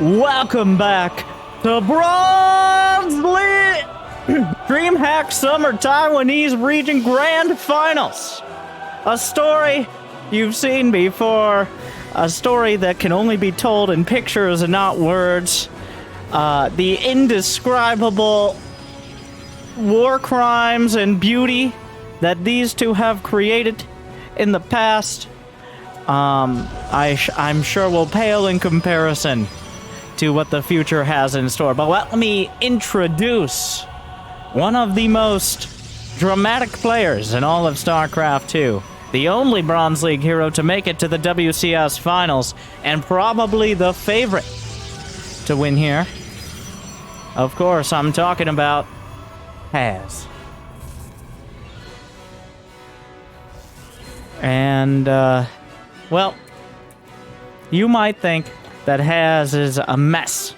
Welcome back to Bronze League Dreamhack Summer Taiwanese Region Grand Finals. A story you've seen before, a story that can only be told in pictures and not words. The indescribable war crimes and beauty that these two have created in the past, I'm sure will pale in comparison to what the future has in store. But let me introduce one of the most dramatic players in all of StarCraft 2. The only Bronze League hero to make it to the WCS Finals, and probably the favorite to win here. Of course, I'm talking about Haz. And, well, you might think that Haz is a mess.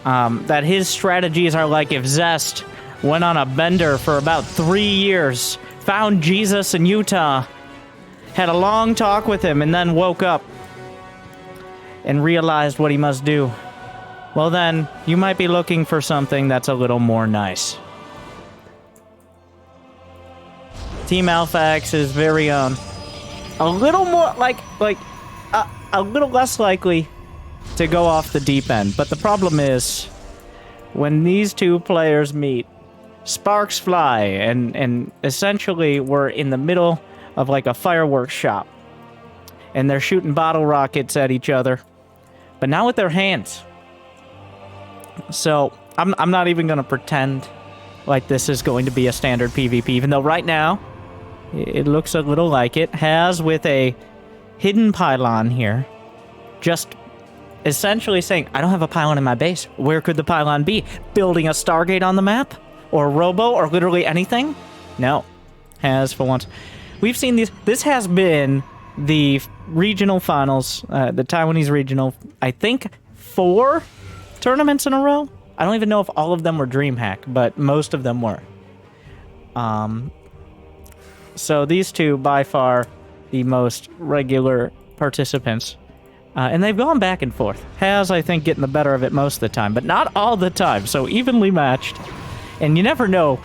That his strategies are like if Zest went on a bender for about 3 years, found Jesus in Utah, had a long talk with him, and then woke up and realized what he must do. Well then, you might be looking for something that's a little more nice. Team Alpha X's very own. A little more, a little less likely to go off the deep end. But the problem is, when these two players meet, sparks fly, and essentially we're in the middle of like a fireworks shop. And they're shooting bottle rockets at each other, but not with their hands. So, I'm not even going to pretend like this is going to be a standard PvP, even though right now, it looks a little like it. Has with a hidden pylon here, just essentially saying, I don't have a pylon in my base. Where could the pylon be? Building a Stargate on the map? Or Robo? Or literally anything? No. Has for once. We've seen these. This has been the regional finals, the Taiwanese regional, I think 4 tournaments in a row? I don't even know if all of them were Dreamhack, but most of them were. So these two, by far, the most regular participants. And they've gone back and forth. Haz, I think, getting the better of it most of the time, but not all the time, so evenly matched. And you never know,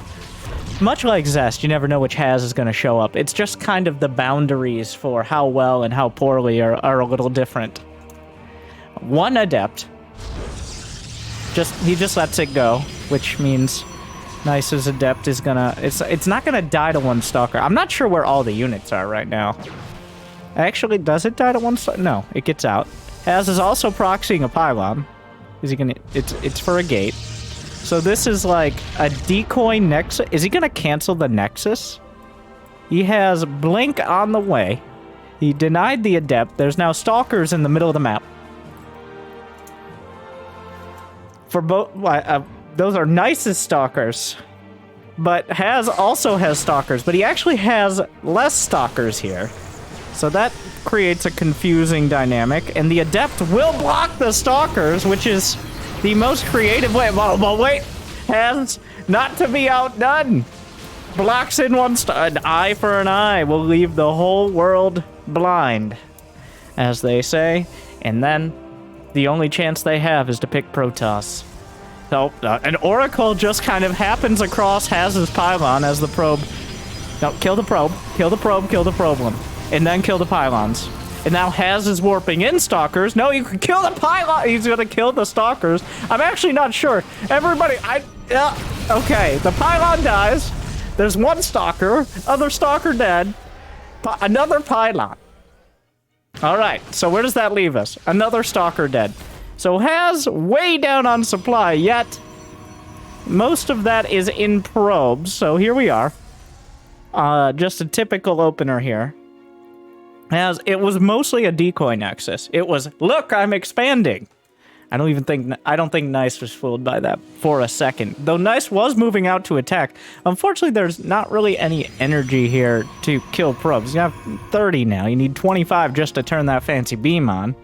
much like Zest, you never know which Haz is going to show up. It's just kind of the boundaries for how well and how poorly are a little different. One Adept, he just lets it go, which means Nice's Adept is gonna, it's not gonna die to one Stalker. I'm not sure where all the units are right now. Actually, does it die to one Stalker? No, it gets out. Haz is also proxying a pylon. Is he gonna, it's for a gate. So this is like a decoy Nexus. Is he gonna cancel the Nexus? He has Blink on the way. He denied the Adept. There's now Stalkers in the middle of the map. For both, those are Nice's Stalkers. But Haz also has Stalkers, but he actually has less Stalkers here. So that creates a confusing dynamic, and the Adept will block the Stalkers, which is the most creative way. Well, wait, Haz, not to be outdone. Blocks in one an eye for an eye will leave the whole world blind, as they say, and then the only chance they have is to pick Protoss. So, an Oracle just kind of happens across Haz's pylon as the probe... No, kill the probe, kill the probe, kill the problem. And then kill the pylons. And now Haz is warping in Stalkers. No, you can kill the pylon! He's gonna kill the Stalkers. I'm actually not sure. Everybody, okay, the pylon dies. There's one Stalker, other Stalker dead. Another pylon. Alright, so where does that leave us? Another Stalker dead. So Haz way down on supply, yet most of that is in probes. So here we are. Just a typical opener here. Haz, it was mostly a decoy Nexus. It was, look, I'm expanding. I don't think Nice was fooled by that for a second. Though Nice was moving out to attack. Unfortunately, there's not really any energy here to kill probes. You have 30 now. You need 25 just to turn that fancy beam on.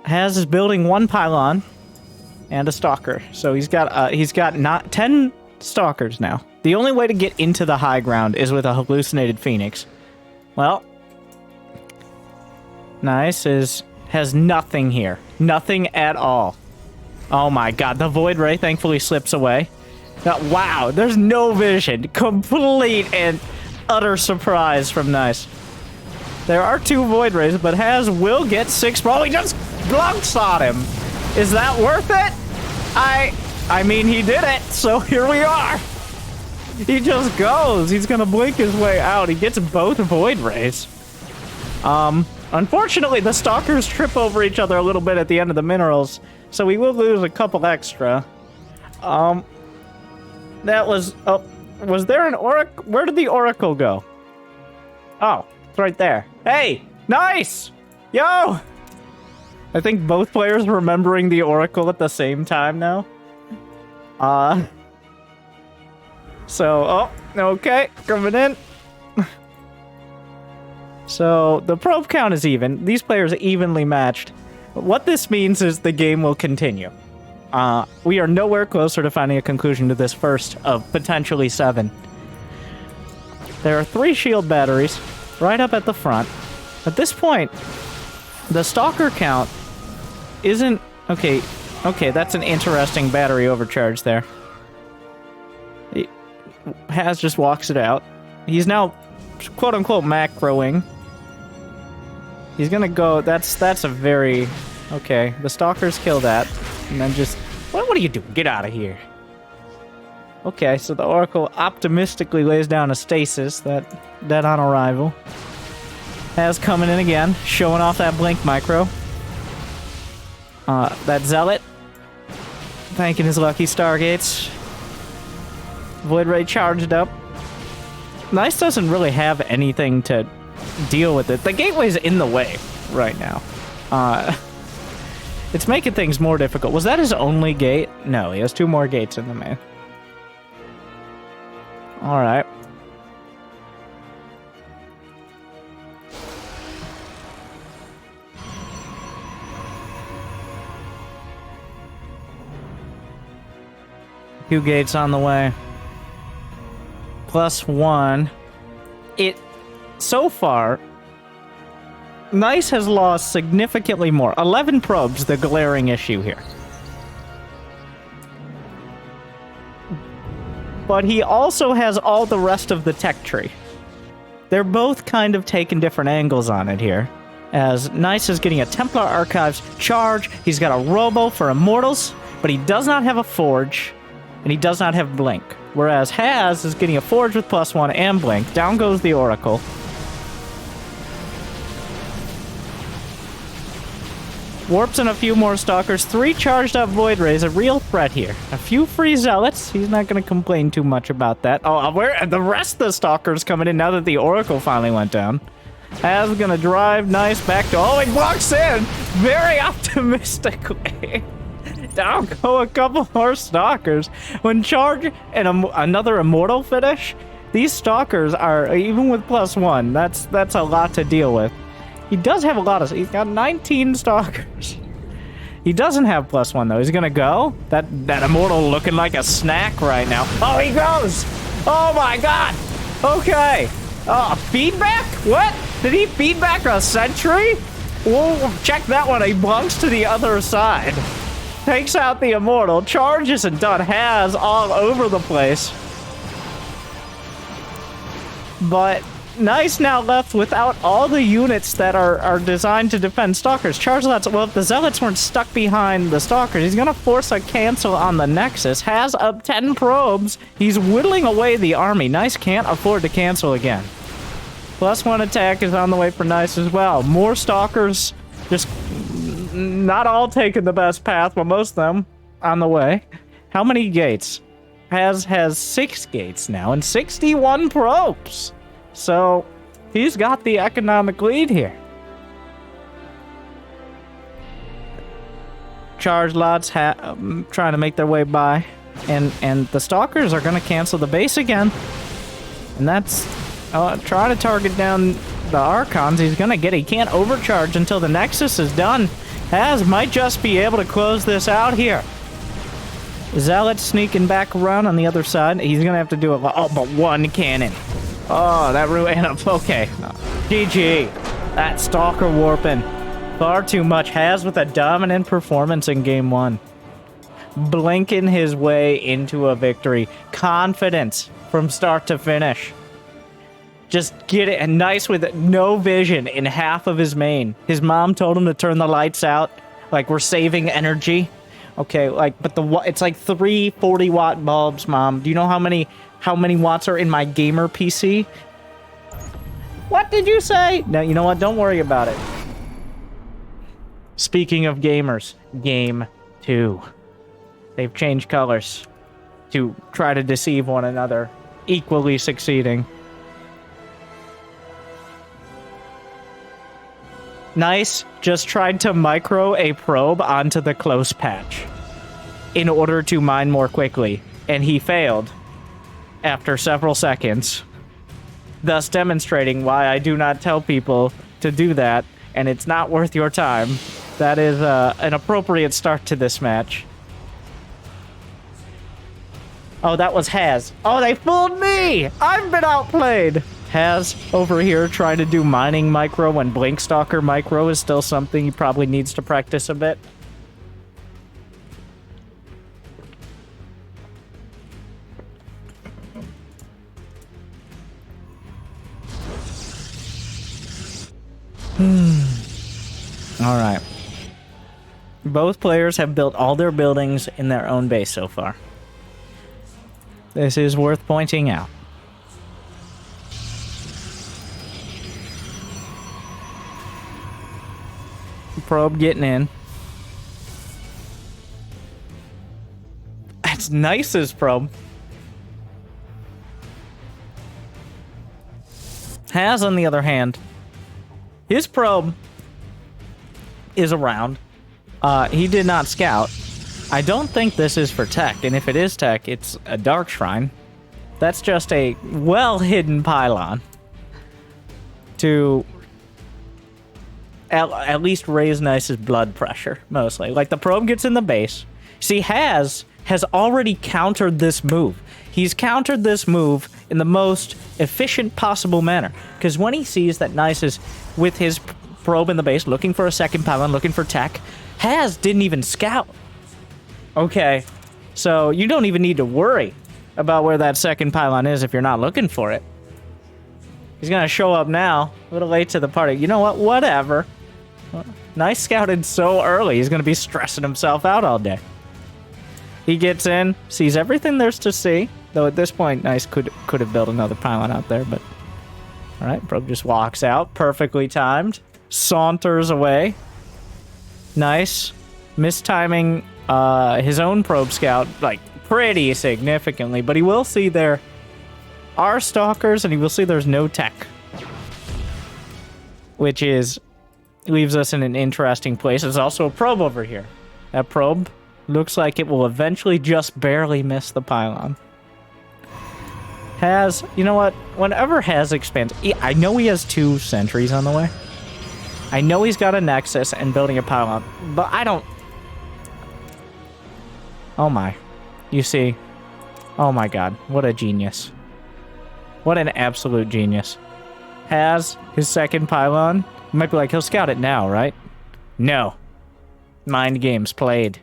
Haz is building one pylon and a Stalker. So he's got not 10 Stalkers now. The only way to get into the high ground is with a hallucinated Phoenix. Well, Nice is has nothing here. Nothing at all. Oh my god, the Void Ray thankfully slips away. Wow, there's no vision. Complete and utter surprise from Nice. There are 2 Void Rays, but Has will get 6. Oh, he just glunks on him. Is that worth it? I mean, he did it, so here we are. He just goes. He's gonna blink his way out. He gets both Void Rays. Unfortunately, the Stalkers trip over each other a little bit at the end of the minerals, so we will lose a couple extra. That was... Oh, was there an Oracle? Where did the Oracle go? Oh, it's right there. Hey, Nice! Yo! I think both players are remembering the Oracle at the same time now. So, oh, okay, coming in. So, the probe count is even. These players are evenly matched. What this means is the game will continue. We are nowhere closer to finding a conclusion to this first of potentially 7. There are 3 shield batteries right up at the front. At this point, the Stalker count isn't... Okay, that's an interesting battery overcharge there. Has just walks it out. He's now, quote-unquote, macroing. He's gonna go... That's a very... Okay, the Stalkers kill that. And then just... What are you doing? Get out of here. Okay, so the Oracle optimistically lays down a stasis, that dead on arrival. Has coming in again, showing off that blink micro. That Zealot, thanking his lucky Stargates. Void Ray charged up. Nice doesn't really have anything to deal with it. The gateway's in the way right now. It's making things more difficult. Was that his only gate? No, he has 2 more gates in the main. Alright. Two gates on the way. +1. So far, Nice has lost significantly more. 11 probes, the glaring issue here. But he also has all the rest of the tech tree. They're both kind of taking different angles on it here. As Nice is getting a Templar Archives charge, he's got a Robo for Immortals, but he does not have a Forge, and he does not have Blink. Whereas Has is getting a Forge with +1 and Blink. Down goes the Oracle. Warps and a few more Stalkers. 3 charged up Void Rays, a real threat here. A few free Zealots. He's not going to complain too much about that. Oh, where the rest of the Stalkers coming in now that the Oracle finally went down. Has going to drive Nice back to... Oh, he walks in very optimistically. Down go a couple more Stalkers. When charge and another Immortal finish, these Stalkers are, even with +1, that's a lot to deal with. He does have a lot of... He's got 19 Stalkers. He doesn't have +1, though. He's gonna go. That Immortal looking like a snack right now. Oh, he goes! Oh, my God! Okay. Oh, feedback? What? Did he feedback a sentry? Whoa, check that one. He blunks to the other side. Takes out the Immortal. Charge isn't done. Has all over the place. But... Nice now left without all the units that are designed to defend Stalkers. Charge Zealots, well, if the Zealots weren't stuck behind the Stalkers, he's gonna force a cancel on the Nexus. Has up 10 probes. He's whittling away the army. Nice can't afford to cancel again. +1 attack is on the way for Nice as well. More Stalkers, just not all taking the best path, but most of them on the way. How many gates? Has 6 gates now and 61 probes. So, he's got the economic lead here. Charge lots trying to make their way by. And the Stalkers are going to cancel the base again. And that's... try to target down the Archons. He's going to get it. He can't overcharge until the Nexus is done. Has might just be able to close this out here. Zealot sneaking back around on the other side. He's going to have to do it. Oh, but 1 cannon. Oh, that ruined up. Okay. GG. That Stalker warping. Far too much. Has with a dominant performance in game 1. Blinking his way into a victory. Confidence from start to finish. Just get it. And nice with no vision in half of his main. His mom told him to turn the lights out. Like, we're saving energy. Okay, like, but it's like 3 40-watt bulbs, Mom. Do you know how many watts are in my gamer PC? What did you say? No, you know what? Don't worry about it. Speaking of gamers, Game 2. They've changed colors to try to deceive one another, equally succeeding. Nice just tried to micro a probe onto the close patch in order to mine more quickly, and he failed after several seconds, thus demonstrating why I do not tell people to do that, and it's not worth your time. That is an appropriate start to this match. Oh, that was Haz. Oh, they fooled me! I've been outplayed! Haz over here trying to do mining micro when Blinkstalker micro is still something he probably needs to practice a bit. All right. Both players have built all their buildings in their own base so far. This is worth pointing out. Probe getting in. That's Nice's probe. Has, on the other hand, his probe is around. He did not scout. I don't think this is for tech, and if it is tech, it's a dark shrine. That's just a well-hidden pylon to at least raise Nice's blood pressure, mostly. Like, the probe gets in the base. See, has already countered this move. He's countered this move in the most efficient possible manner. Because when he sees that Nice is with his probe in the base, looking for a second pylon, looking for tech, Has didn't even scout. Okay, so you don't even need to worry about where that second pylon is if you're not looking for it. He's gonna show up now, a little late to the party. You know what? Whatever. Nice scouted so early, he's gonna be stressing himself out all day. He gets in, sees everything there's to see, though at this point, Nice could have built another pylon out there, but... Alright, probe just walks out, perfectly timed, saunters away. Nice. Mistiming his own probe scout, like, pretty significantly, but he will see there are stalkers, and he will see there's no tech. Which leaves us in an interesting place. There's also a probe over here. That probe looks like it will eventually just barely miss the pylon. Has, you know what? Whenever Has expands, I know he has 2 sentries on the way. I know he's got a Nexus and building a pylon, but I don't... Oh my. You see? Oh my god. What a genius. What an absolute genius. Has his second pylon. You might be like, he'll scout it now, right? No. Mind games played.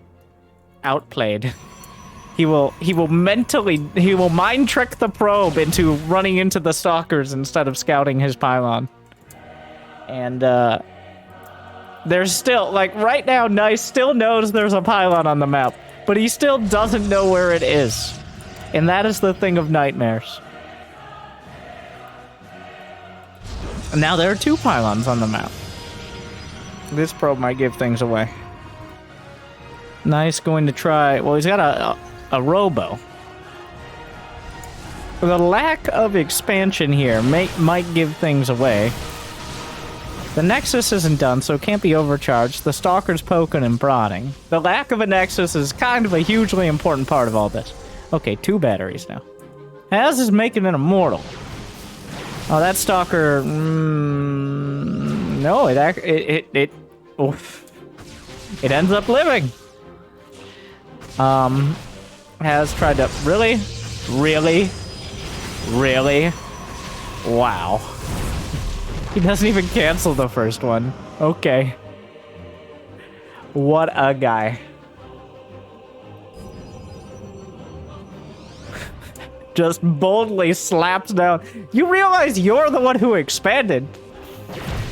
Outplayed. He will mind trick the probe into running into the stalkers instead of scouting his pylon. And, there's still, like, right now, Nice still knows there's a pylon on the map, but he still doesn't know where it is. And that is the thing of nightmares. And now there are 2 pylons on the map. This probe might give things away. Nice going to try... Well, he's got a robo. The lack of expansion here might give things away. The Nexus isn't done, so it can't be overcharged. The Stalker's poking and prodding. The lack of a Nexus is kind of a hugely important part of all this. Okay, 2 batteries now. Has is making it immortal. Oh, that Stalker... no, it ends up living. Has tried to... Really? Really? Really? Wow. He doesn't even cancel the first one. Okay. What a guy. Just boldly slaps down. You realize you're the one who expanded.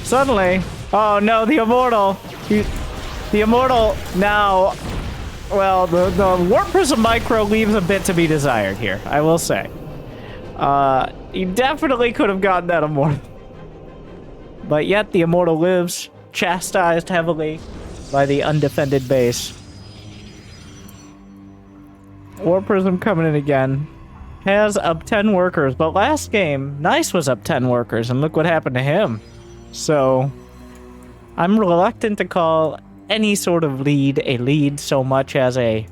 Suddenly, oh no, the Immortal. The Immortal now, well, the Warp Prism Micro leaves a bit to be desired here, I will say. He definitely could have gotten that Immortal. But yet the Immortal lives, chastised heavily by the undefended base. Warp Prism coming in again. Has up 10 workers, but last game, Nice was up 10 workers, and look what happened to him. So, I'm reluctant to call any sort of lead a lead so much as a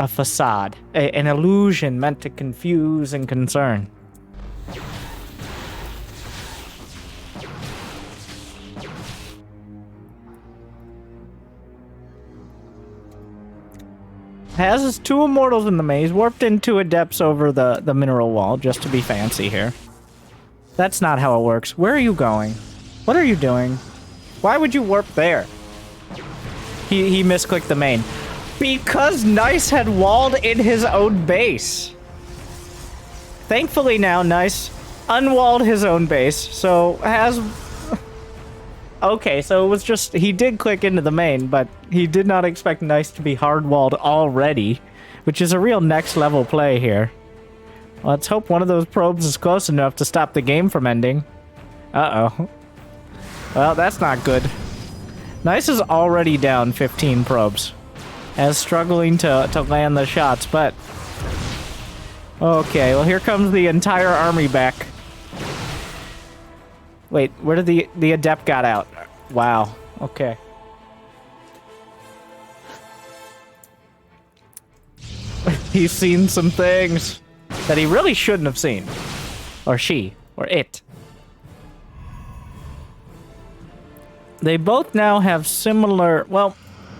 facade, an illusion meant to confuse and concern. Has his 2 Immortals in the maze, warped in 2 Adepts over the mineral wall, just to be fancy here. That's not how it works. Where are you going? What are you doing? Why would you warp there? He misclicked the main. Because Nice had walled in his own base. Thankfully now, Nice unwalled his own base, so has... Okay, so it was just, he did click into the main, but he did not expect Nice to be hard-walled already, which is a real next-level play here. Let's hope one of those probes is close enough to stop the game from ending. Uh-oh. Well, that's not good. Nice is already down 15 probes, as struggling to land the shots, but... Okay, well here comes the entire army back. Wait, where did the Adept got out? Wow, okay. He's seen some things that he really shouldn't have seen. Or she, or it. They both now have similar... Well,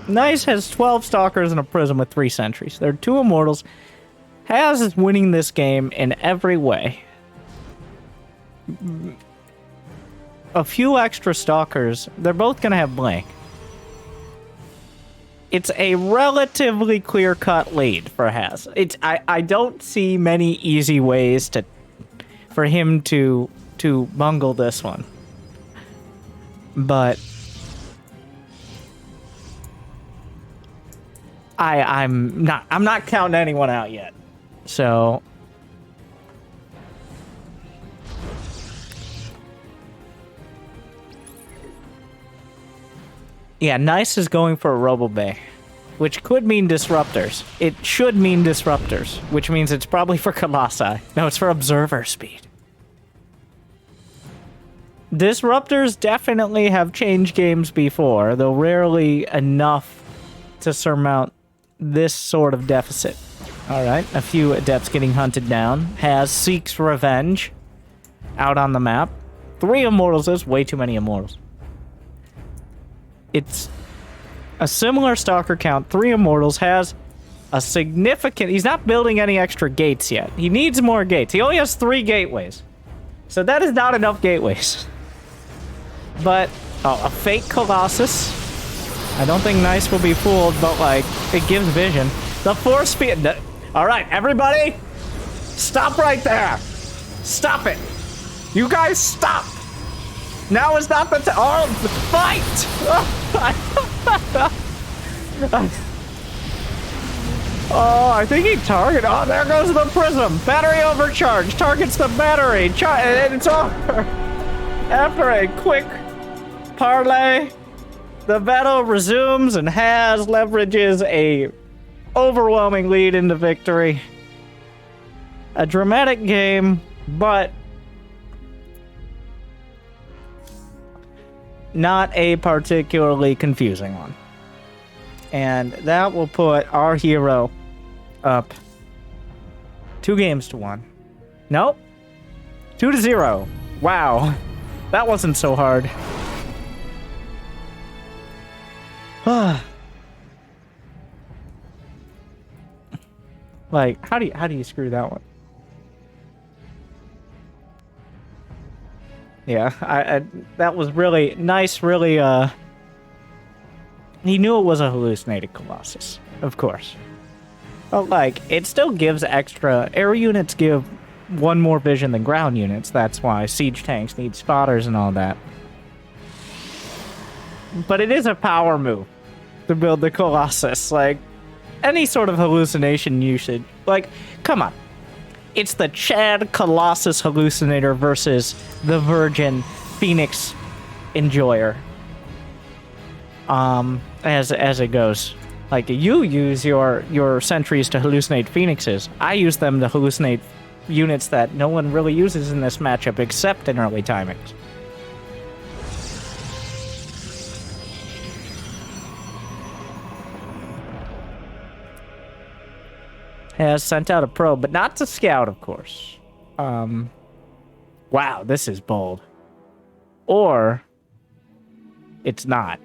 Nice has 12 Stalkers and a Prism with 3 Sentries. They're 2 Immortals. Has is winning this game in every way. A few extra Stalkers, they're both going to have blank. It's a relatively clear-cut lead for Haz. I don't see many easy ways for him to bungle this one. But I'm not counting anyone out yet. So yeah, Nice is going for a Robo Bay, which could mean Disruptors. It should mean Disruptors, which means it's probably for Colossi. No, it's for Observer Speed. Disruptors definitely have changed games before, though rarely enough to surmount this sort of deficit. Alright, a few Adepts getting hunted down. Haz seeks revenge out on the map. 3 Immortals, there's way too many Immortals. It's a similar Stalker count. 3 Immortals, has a significant... He's not building any extra gates yet. He needs more gates. He only has 3 gateways. So that is not enough gateways. But, oh, a fake Colossus. I don't think Nice will be fooled, but, like, it gives vision. The Force Speed... Alright, everybody, stop right there. Stop it. You guys stop. Now is not the time. Oh, fight! Oh, I think he targeted. Oh, there goes the Prism. Battery overcharge. Targets the battery. And it's over. After a quick parlay, the battle resumes and Haz leverages a overwhelming lead into victory. A dramatic game, but not a particularly confusing one. And that will put our hero up 2-1. Nope. 2-0. Wow. That wasn't so hard. Like, how do you screw that one? Yeah, that was really nice, really He knew it was a hallucinated Colossus, of course. But, like, it still gives extra... Air units give one more vision than ground units. That's why siege tanks need spotters and all that. But it is a power move to build the Colossus. Like, any sort of hallucination usage. Like, come on. It's the Chad Colossus Hallucinator versus the Virgin Phoenix Enjoyer. As it goes. Like, you use your sentries to hallucinate phoenixes. I use them to hallucinate units that no one really uses in this matchup except in early timings. Has sent out a probe, but not to scout, of course. Wow, this is bold. Or it's not.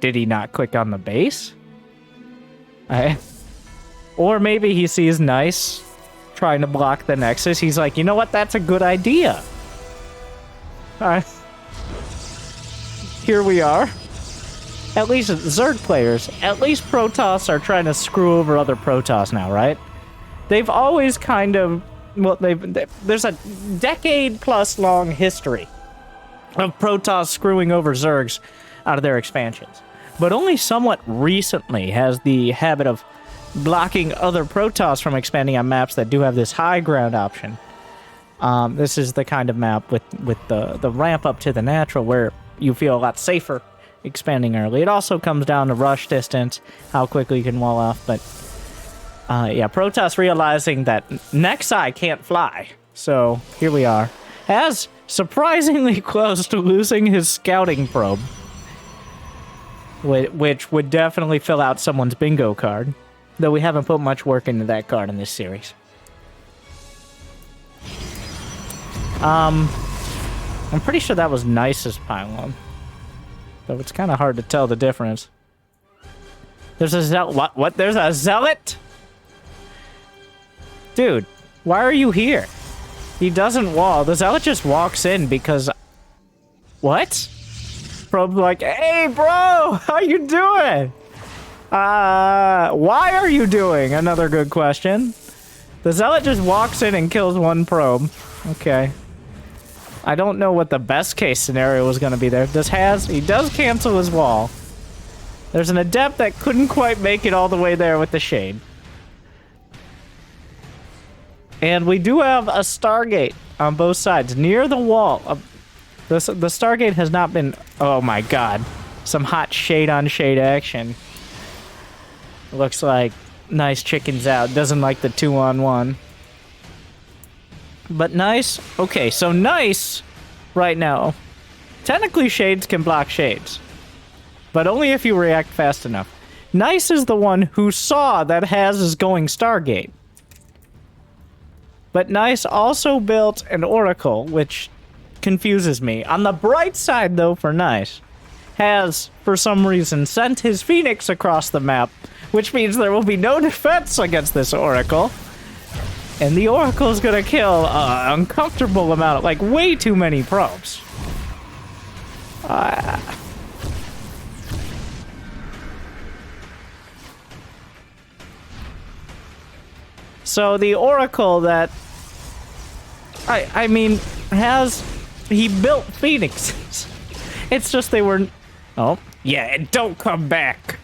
Did he not click on the base? Or maybe he sees Nice trying to block the Nexus. He's like, you know what? That's a good idea. Here we are. At least Zerg players, at least Protoss are trying to screw over other Protoss now, right? They've always kind of... Well, there's a decade-plus long history of Protoss screwing over Zergs out of their expansions. But only somewhat recently has the habit of blocking other Protoss from expanding on maps that do have this high ground option. This is the kind of map with the ramp up to the natural where you feel a lot safer expanding early. It also comes down to rush distance, how quickly you can wall off, but yeah, Protoss realizing that Nexi can't fly. So here we are. Has surprisingly close to losing his scouting probe, which would definitely fill out someone's bingo card, though we haven't put much work into that card in this series. I'm pretty sure that was Nice's pylon, though it's kind of hard to tell the difference. There's a zealot. What? There's a zealot? Dude, why are you here? He doesn't wall. The zealot just walks in because... What? Probe's like, hey, bro, how you doing? Why are you doing? Another good question. The zealot just walks in and kills one probe. Okay. I don't know what the best case scenario was going to be there. He does cancel his wall. There's an adept that couldn't quite make it all the way there with the shade. And we do have a Stargate on both sides near the wall. The Stargate has not been... Oh my god. Some hot shade on shade action. Looks like Nice chickens out. Doesn't like the 2-on-1. But Nice... Okay, so Nice right now... Technically shades can block shades. But only if you react fast enough. Nice is the one who saw that Haz is going Stargate. But Nice also built an Oracle, which confuses me. On the bright side, though, for Nice, has, for some reason, sent his Phoenix across the map, which means there will be no defense against this Oracle. And the Oracle is going to kill an uncomfortable amount, like way too many probes. So the Oracle that... I mean, he built Phoenixes. It's just they were... Oh, yeah, and don't come back.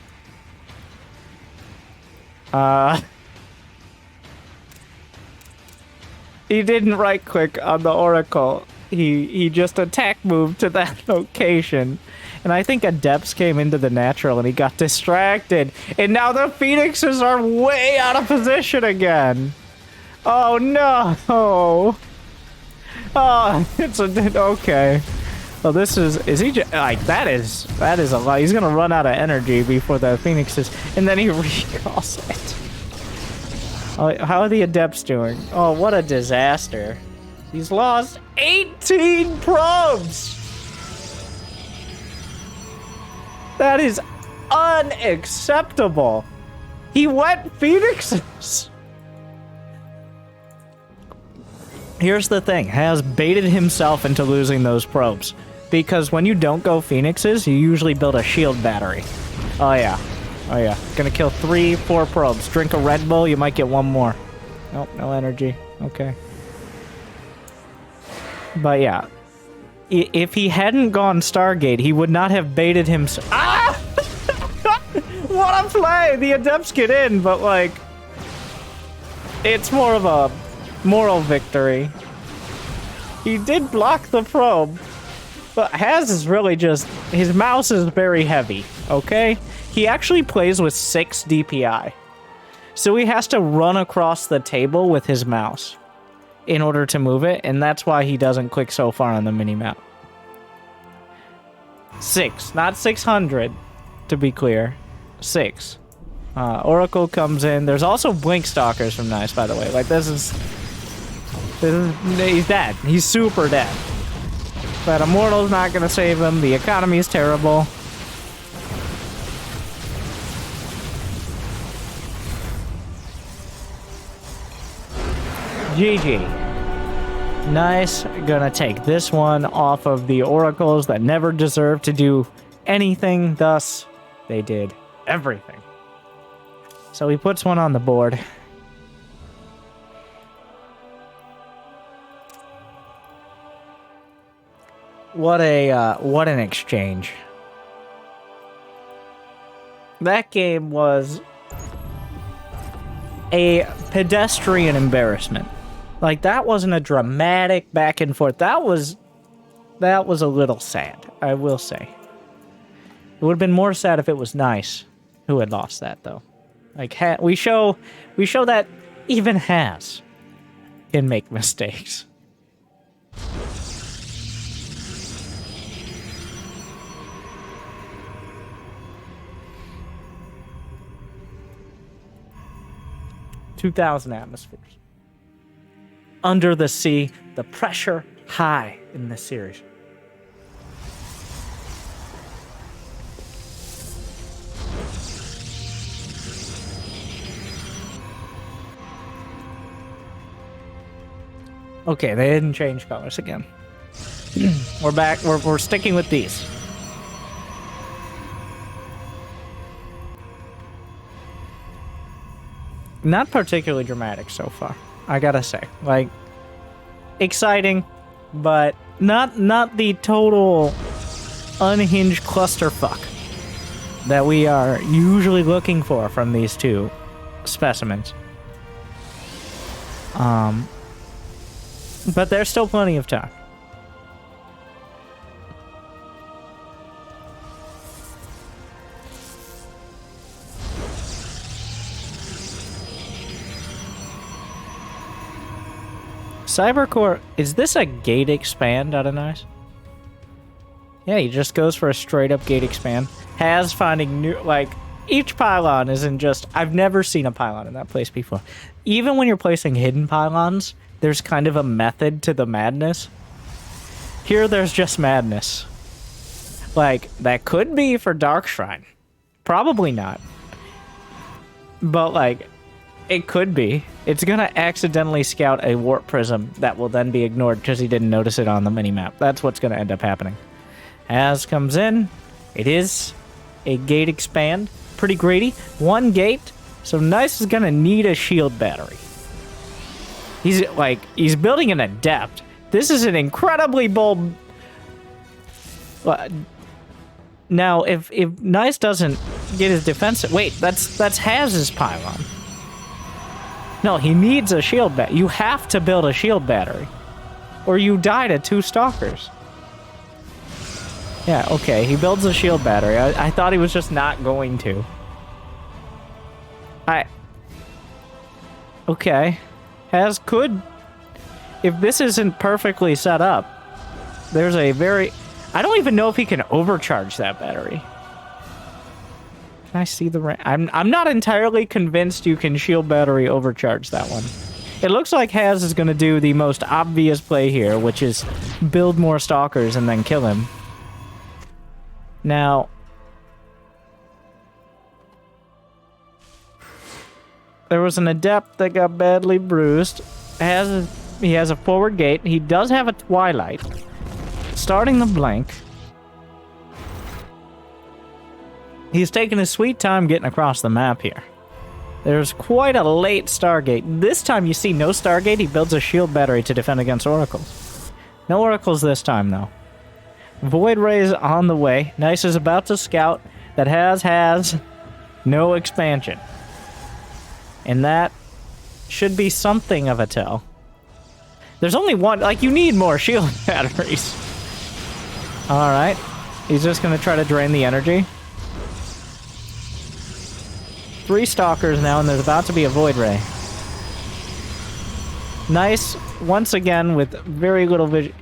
He didn't right-click on the Oracle. He just attack moved to that location. And I think Adepts came into the natural and he got distracted. And now the Phoenixes are way out of position again. Oh, no. Oh, okay. Well, this is he just, like, that is a lot. He's gonna run out of energy before the Phoenixes, and then he recalls it. Oh, how are the Adepts doing? Oh, what a disaster. He's lost 18 probes! That is unacceptable. He went Phoenixes. Here's the thing, has baited himself into losing those probes. because when you don't go Phoenixes, you usually build a shield battery. Oh yeah. Oh yeah. Gonna kill 3, 4 probes. Drink a Red Bull, you might get one more. Nope, no energy. Okay. But yeah. If he hadn't gone Stargate, he would not have baited him. Ah! What a play! The Adepts get in, but like... It's more of a moral victory. He did block the probe, but Haz is really just... His mouse is very heavy, okay? He actually plays with 6 DPI. So he has to run across the table with his mouse in order to move it, and that's why he doesn't click so far on the minimap. 6, not 600, to be clear. 6. Oracle comes in. There's also Blink Stalkers from Nice, by the way. Like, this is... He's dead. He's super dead. But Immortal's not gonna save him. The economy is terrible. GG. Nice. Gonna take this one off of the Oracles that never deserved to do anything. Thus, they did everything. So he puts one on the board. What an exchange. That game was a pedestrian embarrassment. Like, that wasn't a dramatic back and forth. That was a little sad, I will say. It would have been more sad if it was Nice who had lost that, though. Like, we show that even Haz can make mistakes. $2,000 atmospheres. Under the sea, the pressure high in this series. Okay, they didn't change colors again. We're back. We're sticking with these. Not particularly dramatic so far, I gotta say. Like, exciting, but not the total unhinged clusterfuck that we are usually looking for from these two specimens. But there's still plenty of time. Cybercore, is this a gate expand out of Nice? Yeah, he just goes for a straight up gate expand. Has finding new, like, each pylon isn't just, I've never seen a pylon in that place before. Even when you're placing hidden pylons, there's kind of a method to the madness. Here, there's just madness. Like, that could be for Dark Shrine. Probably not. But, like, it could be. It's gonna accidentally scout a warp prism that will then be ignored because he didn't notice it on the minimap. That's what's gonna end up happening. As comes in, it is a gate expand. Pretty greedy. 1 gate. So Nice is gonna need a shield battery. He's building an Adept. This is an incredibly bold... Now, if Nice doesn't get his defense... Wait, that's Haz's pylon. No, he needs a shield battery. You have to build a shield battery. Or you die to 2 Stalkers. Yeah, okay, he builds a shield battery. I thought he was just not going to. Okay. Haz could... If this isn't perfectly set up, there's a very... I don't even know if he can overcharge that battery. Can I see the... I'm not entirely convinced you can shield battery overcharge that one. It looks like Haz is going to do the most obvious play here, which is build more Stalkers and then kill him. Now... There was an Adept that got badly bruised. He has a forward gate. He does have a Twilight. starting the blink. He's taking his sweet time getting across the map here. There's quite a late Stargate. This time you see no Stargate. He builds a shield battery to defend against oracles. No oracles this time, though. Void Rays on the way. Nice is about to scout. That has no expansion. And that should be something of a tell. There's only one. Like, you need more shield batteries. Alright. He's just going to try to drain the energy. 3 Stalkers now, and there's about to be a Void Ray. Nice, once again, with very little vision.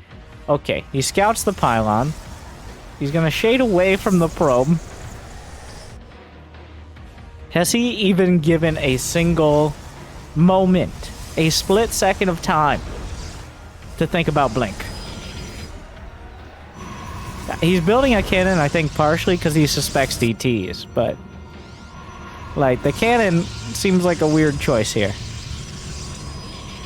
Okay, he scouts the pylon. He's gonna shade away from the probe. Has he even given a single moment, a split second of time to think about blink? He's building a cannon, I think, partially because he suspects DTs, but like, the cannon seems like a weird choice here.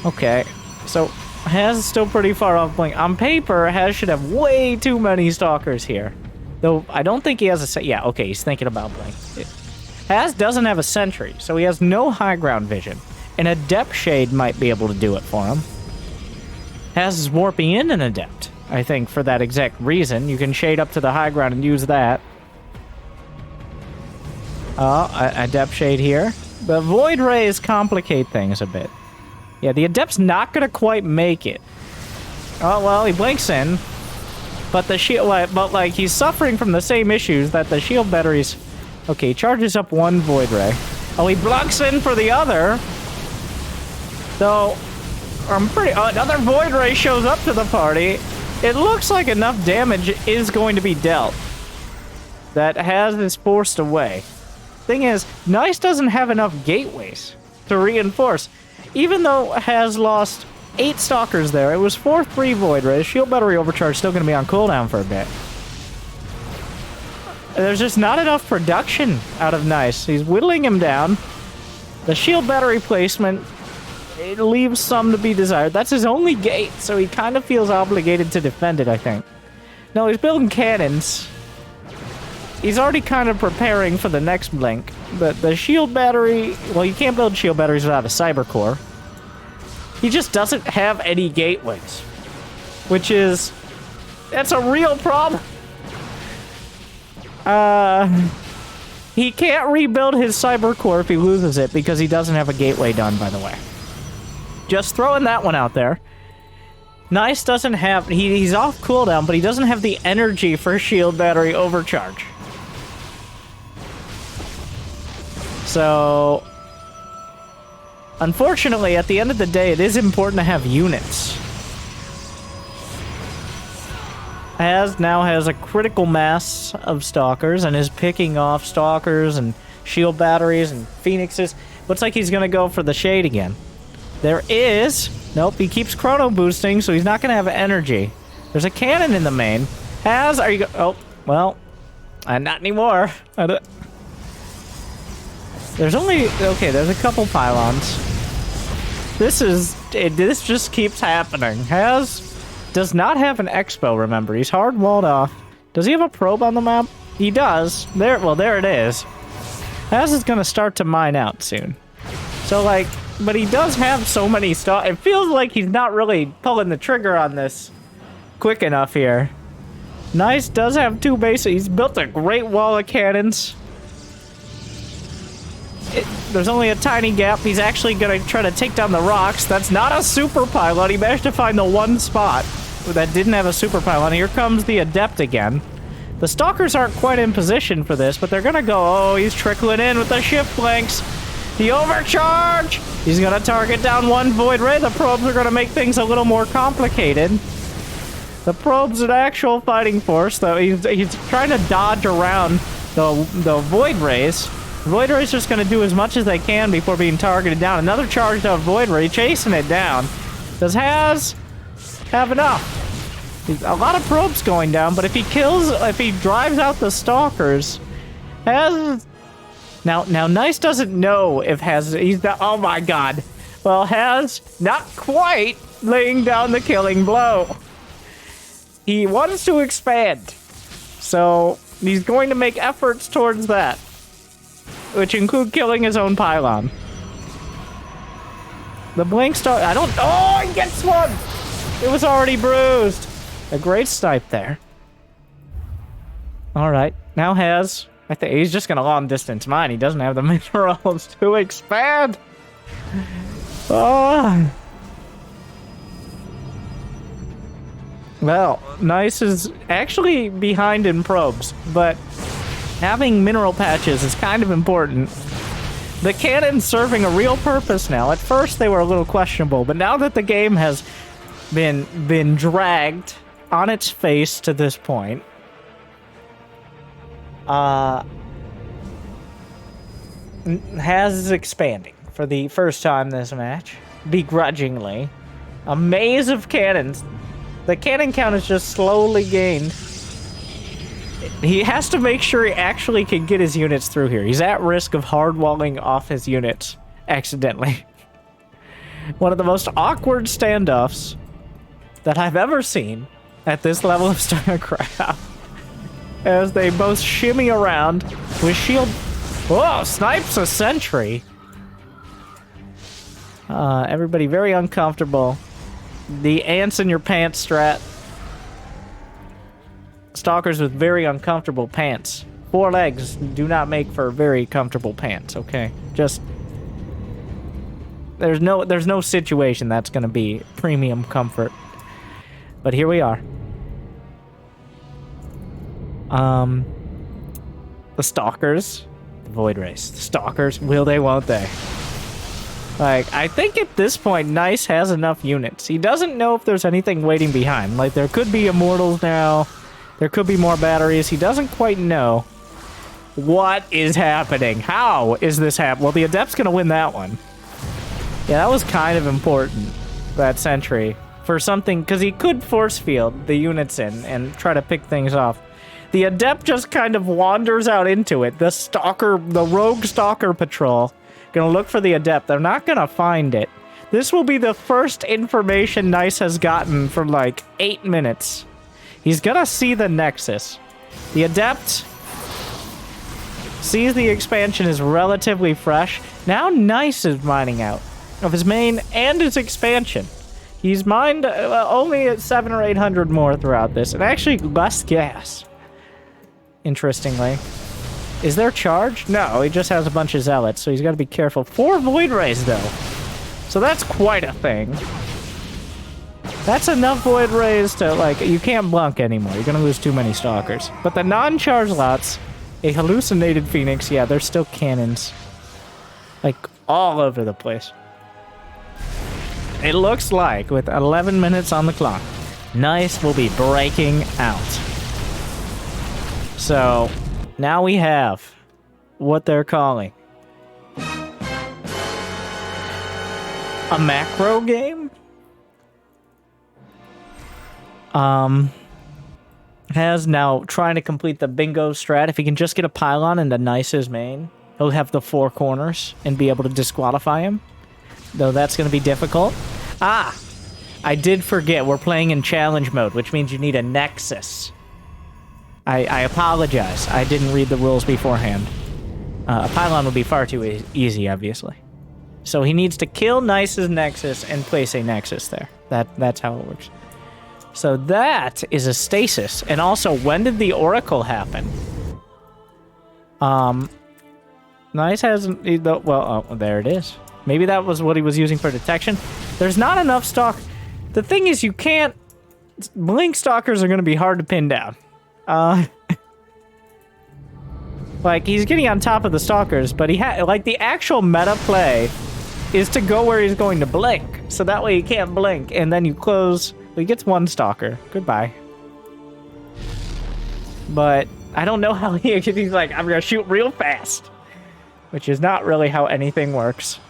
Okay, so Haz is still pretty far off blink. On paper, Haz should have way too many Stalkers here. Though, I don't think he has a... Yeah, okay, he's thinking about blink. Haz doesn't have a sentry, so he has no high ground vision. An Adept Shade might be able to do it for him. Haz is warping in an Adept, I think, for that exact reason. You can shade up to the high ground and use that. Adept Shade here. The Void Rays complicate things a bit. Yeah, the Adept's not gonna quite make it. Oh, well, he blinks in. But the shield, but like, he's suffering from the same issues that the shield batteries... Okay, he charges up one Void Ray. Oh, he blocks in for the other. So, another Void Ray shows up to the party. It looks like enough damage is going to be dealt. That Haz is forced away. Thing is, Nice doesn't have enough gateways to reinforce. Even though Haz lost 8 Stalkers there, it was 4-3 Void Rays. Shield battery overcharge still going to be on cooldown for a bit. There's just not enough production out of Nice. He's whittling him down. The shield battery placement, it leaves some to be desired. That's his only gate, so he kind of feels obligated to defend it, I think. No, he's building cannons. He's already kind of preparing for the next blink. But the shield battery... Well, you can't build shield batteries without a cyber core. He just doesn't have any gateways. Which is... That's a real problem. He can't rebuild his cyber core if he loses it because he doesn't have a gateway done, by the way. Just throwing that one out there. Nice doesn't have... He's off cooldown, but he doesn't have the energy for shield battery overcharge. So, unfortunately, at the end of the day, it is important to have units. Haz now has a critical mass of Stalkers and is picking off Stalkers and shield batteries and Phoenixes. Looks like he's going to go for the Shade again. There is... Nope, he keeps chrono boosting, so he's not going to have energy. There's a cannon in the main. Haz, are you... Oh, well, not anymore. There's only... Okay, there's a couple pylons. This just keeps happening. Haz does not have an expo, remember. He's hard walled off. Does he have a probe on the map? He does. Well, there it is. Haz is going to start to mine out soon. So, like... But he does have so many stuff. It feels like he's not really pulling the trigger on this quick enough here. Nice does have 2 bases. He's built a great wall of cannons. There's only a tiny gap. He's actually going to try to take down the rocks. That's not a super pylon. He managed to find the one spot that didn't have a super pylon. Here comes the Adept again. The Stalkers aren't quite in position for this, but they're going to go... Oh, he's trickling in with the shift blanks. The overcharge! He's going to target down one Void Ray. The probes are going to make things a little more complicated. The probe's an actual fighting force, though. He's trying to dodge around the Void Rays. Void Ray's just going to do as much as they can before being targeted down. Another charged out Void Ray, chasing it down. Does Haz have enough? A lot of probes going down, but if he drives out the Stalkers, Haz... Now, Nice doesn't know if Haz... Oh my god. Well, Haz, not quite laying down the killing blow. He wants to expand. So he's going to make efforts towards that, which include killing his own pylon. The blink star, I don't, oh, he gets one! It was already bruised. A great snipe there. All right, now has, I think he's just gonna long distance mine. He doesn't have the minerals to expand. Oh. Well, Nice is actually behind in probes, but having mineral patches is kind of important. The cannon's serving a real purpose now. At first, they were a little questionable, but now that the game has been dragged on its face to this point, Has is expanding for the first time this match, begrudgingly. A maze of cannons. The cannon count is just slowly gained. He has to make sure he actually can get his units through here. He's at risk of hard-walling off his units accidentally. One of the most awkward standoffs that I've ever seen at this level of StarCraft. As they both shimmy around with shield... Whoa, snipes a sentry. Everybody very uncomfortable. The ants in your pants strat. Stalkers with very uncomfortable pants. 4 legs do not make for very comfortable pants, okay? Just... There's no situation that's gonna be premium comfort. But here we are. The Stalkers. The Void Race. The Stalkers. Will they, won't they? Like, I think at this point, Nice has enough units. He doesn't know if there's anything waiting behind. Like, there could be Immortals now. There could be more batteries. He doesn't quite know what is happening. How is this happening? Well, the Adept's gonna win that one. Yeah, that was kind of important, that sentry. For something, because he could force field the units in and try to pick things off. The Adept just kind of wanders out into it. The rogue Stalker patrol, gonna look for the Adept. They're not gonna find it. This will be the first information Nice has gotten for like 8 minutes. He's gonna see the Nexus. The Adept sees the expansion is relatively fresh. Now Nice is mining out of his main and his expansion. He's mined only at 700 or 800 more throughout this, and actually less gas. Interestingly. Is there charge? No, he just has a bunch of zealots, so he's got to be careful. 4 Void Rays, though. So that's quite a thing. That's enough Void Rays to, like, you can't blunk anymore. You're going to lose too many Stalkers. But the non-charge lots, a hallucinated Phoenix, yeah, they're still cannons. Like, all over the place. It looks like, with 11 minutes on the clock, Nice will be breaking out. So, now we have what they're calling a macro game? Has now trying to complete the bingo strat. If he can just get a pylon into Nice's main, he'll have the 4 corners and be able to disqualify him. Though that's going to be difficult. Ah! I did forget, we're playing in challenge mode, which means you need a Nexus. I apologize. I didn't read the rules beforehand. A pylon would be far too easy, obviously. So he needs to kill Nice's Nexus and place a Nexus there. That's how it works. So that is a stasis. And also, when did the Oracle happen? Nice hasn't... Well, oh, there it is. Maybe that was what he was using for detection. There's not enough stock. The thing is, you can't... Blink Stalkers are going to be hard to pin down. Like, he's getting on top of the Stalkers, but like, the actual meta play is to go where he's going to blink. So that way he can't blink, and then you close... He gets 1 Stalker. Goodbye. But I don't know how he's like, I'm going to shoot real fast. Which is not really how anything works.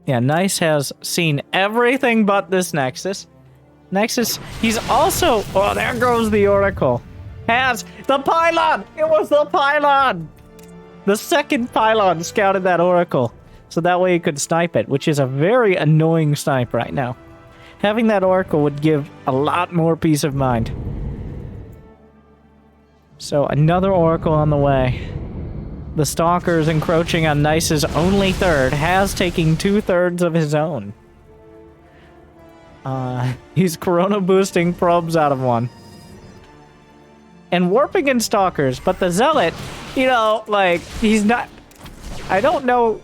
Yeah, Nice has seen everything but this Nexus. Nexus, he's also... Oh, there goes the Oracle. Has the pylon! It was the pylon! The second pylon scouted that Oracle. So that way he could snipe it, which is a very annoying snipe right now. Having that Oracle would give a lot more peace of mind. So another Oracle on the way. The Stalker is encroaching on Nice's only third, has taking 2/3 of his own. He's Corona boosting probes out of one. And warping in Stalkers, but the Zealot, you know, like, he's not... I don't know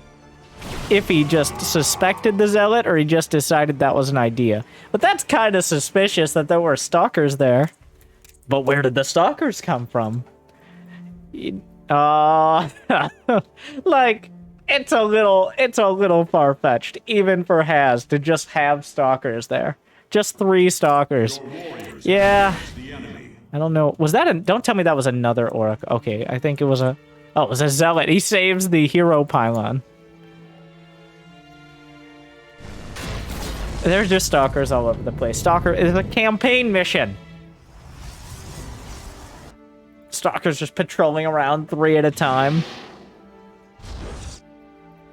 if he just suspected the Zealot or he just decided that was an idea. But that's kind of suspicious that there were Stalkers there. But where did the Stalkers come from? Like, it's a little far-fetched, even for Haz, to just have Stalkers there. Just 3 Stalkers. Yeah. I don't know. Was that a... Don't tell me that was another Oracle. Okay, I think it was a... Oh, it was a Zealot. He saves the hero pylon. There's just Stalkers all over the place. Stalker is a campaign mission. Stalkers just patrolling around 3 at a time.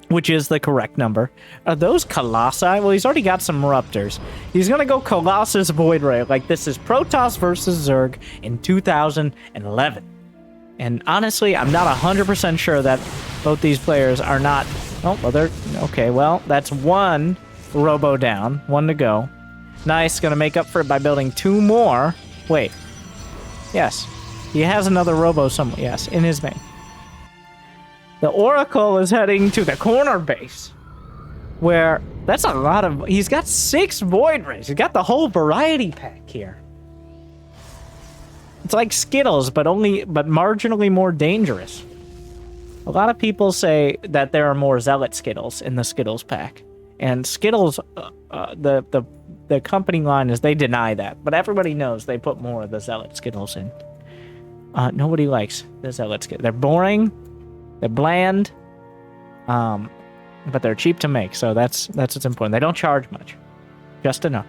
Which is the correct number. Are those Colossi? Well, he's already got some Raptors. He's gonna go Colossus Void Ray. Like, this is Protoss versus Zerg in 2011. And honestly, I'm not 100% sure that both these players are not... Oh, well, they're... Okay, well, that's 1 Robo down. 1 to go. Nice, gonna make up for it by building 2 more. Wait. Yes. He has another Robo somewhere. Yes, in his main. The Oracle is heading to the corner base, where that's a lot of... He's got 6 Void Rays. He's got the whole variety pack here. It's like Skittles, but marginally more dangerous. A lot of people say that there are more Zealot Skittles in the Skittles pack, and Skittles, the company line is they deny that, but everybody knows they put more of the Zealot Skittles in. Nobody likes the Zealot Skittles. They're boring. They're bland, but they're cheap to make, so that's what's important. They don't charge much, just enough.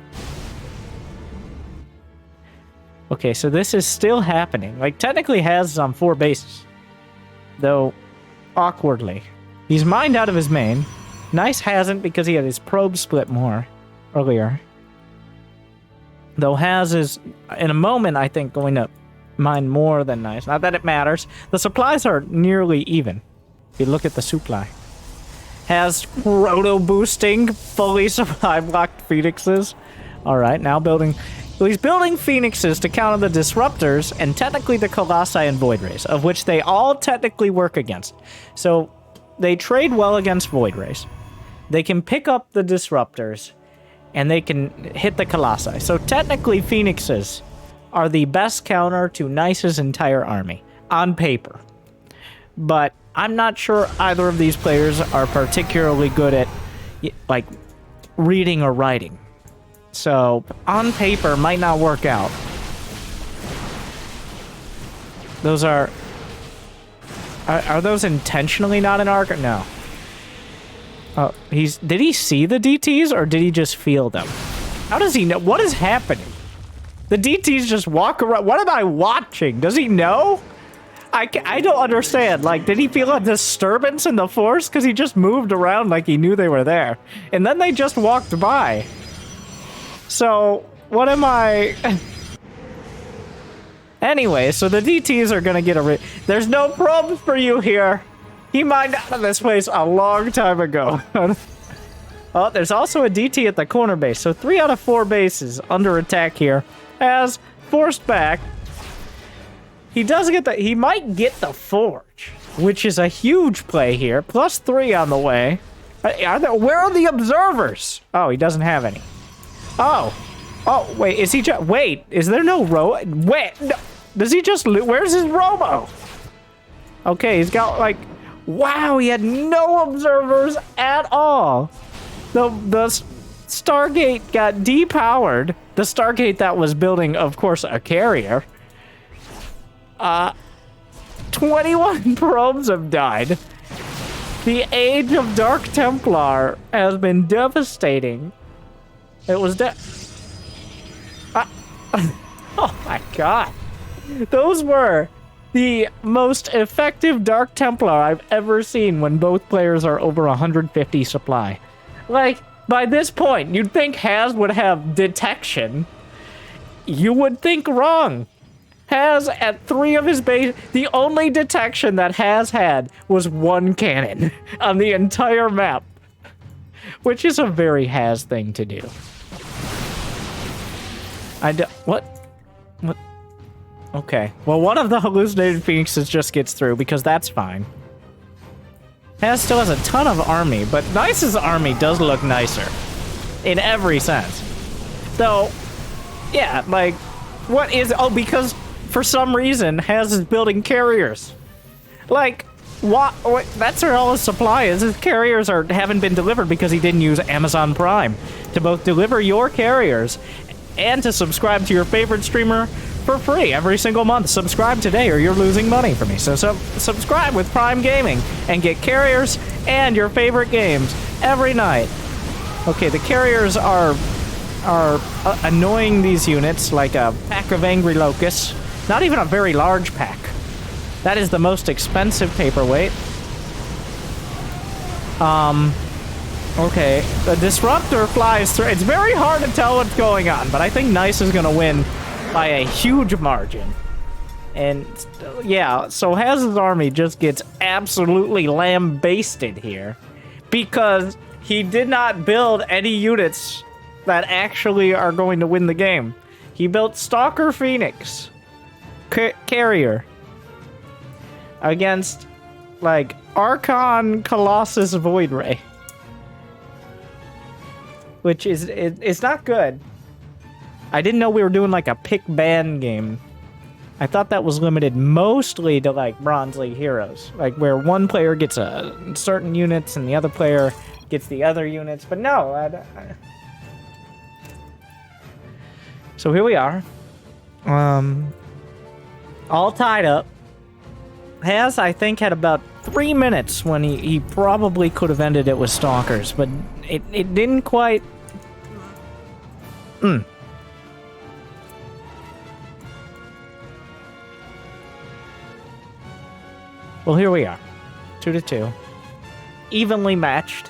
Okay, so this is still happening. Like, technically Haz on 4 bases, though awkwardly. He's mined out of his main. Nice hasn't because he had his probe split more earlier. Though Haz is, in a moment, I think, going to mine more than Nice. Not that it matters. The supplies are nearly even. If you look at the supply. Has proto-boosting, fully supply-blocked Phoenixes. Alright, now building... Well, he's building Phoenixes to counter the Disruptors, and technically the Colossi and Void Rays, of which they all technically work against. So, they trade well against Void Rays. They can pick up the Disruptors, and they can hit the Colossi. So, technically, Phoenixes are the best counter to Nice's entire army, on paper. But I'm not sure either of these players are particularly good at, like, reading or writing. So, on paper, might not work out. Those are those intentionally not an arc? No. Oh, did he see the DTs, or did he just feel them? How does he know? What is happening? The DTs just walk around. What am I watching? Does he know? I don't understand. Like, did he feel a disturbance in the force? Because he just moved around like he knew they were there. And then they just walked by. So, what am I... Anyway, so the DTs are going to get There's no probes for you here. He mined out of this place a long time ago. Oh, there's also a DT at the corner base. So 3 out of 4 bases under attack here. As forced back. He does get the... He might get the Forge, which is a huge play here. +3 on the way. Where are the observers? Oh, he doesn't have any. Oh. Oh, wait, is he just... Wait, is there no Wait, no. Does he just... Where's his Robo? Okay, he's got, like... Wow, he had no observers at all. The Stargate got depowered. The Stargate that was building, of course, a carrier. 21 probes have died. The Age of Dark Templar has been devastating. It was oh my god. Those were the most effective Dark Templar I've ever seen when both players are over 150 supply. Like, by this point, you'd think Haz would have detection. You would think wrong. Haz, at 3 of his base, the only detection that Haz had was 1 cannon on the entire map. Which is a very Haz thing to do. What? Okay. Well, one of the hallucinated phoenixes just gets through, because that's fine. Haz still has a ton of army, but Nice's army does look nicer. In every sense. Though, yeah, like, what is... Oh, because for some reason, Haz is building carriers. Like, what? That's where all his supply is. His carriers haven't been delivered because he didn't use Amazon Prime to both deliver your carriers and to subscribe to your favorite streamer for free every single month. Subscribe today or you're losing money for me. So subscribe with Prime Gaming and get carriers and your favorite games every night. Okay, the carriers are annoying these units like a pack of angry locusts. Not even a very large pack. That is the most expensive paperweight. Okay, the disruptor flies through. It's very hard to tell what's going on, but I think Nice is gonna win by a huge margin. And yeah, so Haz's army just gets absolutely lambasted here because he did not build any units that actually are going to win the game. He built Stalker Phoenix carrier against like Archon Colossus Void Ray, which is it's not good. I didn't know we were doing like a pick ban game. I thought that was limited mostly to like Bronze League heroes, like where one player gets certain units and the other player gets the other units. But no, so here we are, all tied up. Haz, I think, had about 3 minutes when he probably could have ended it with Stalkers, but it didn't quite. Well, here we are. 2-2. Evenly matched.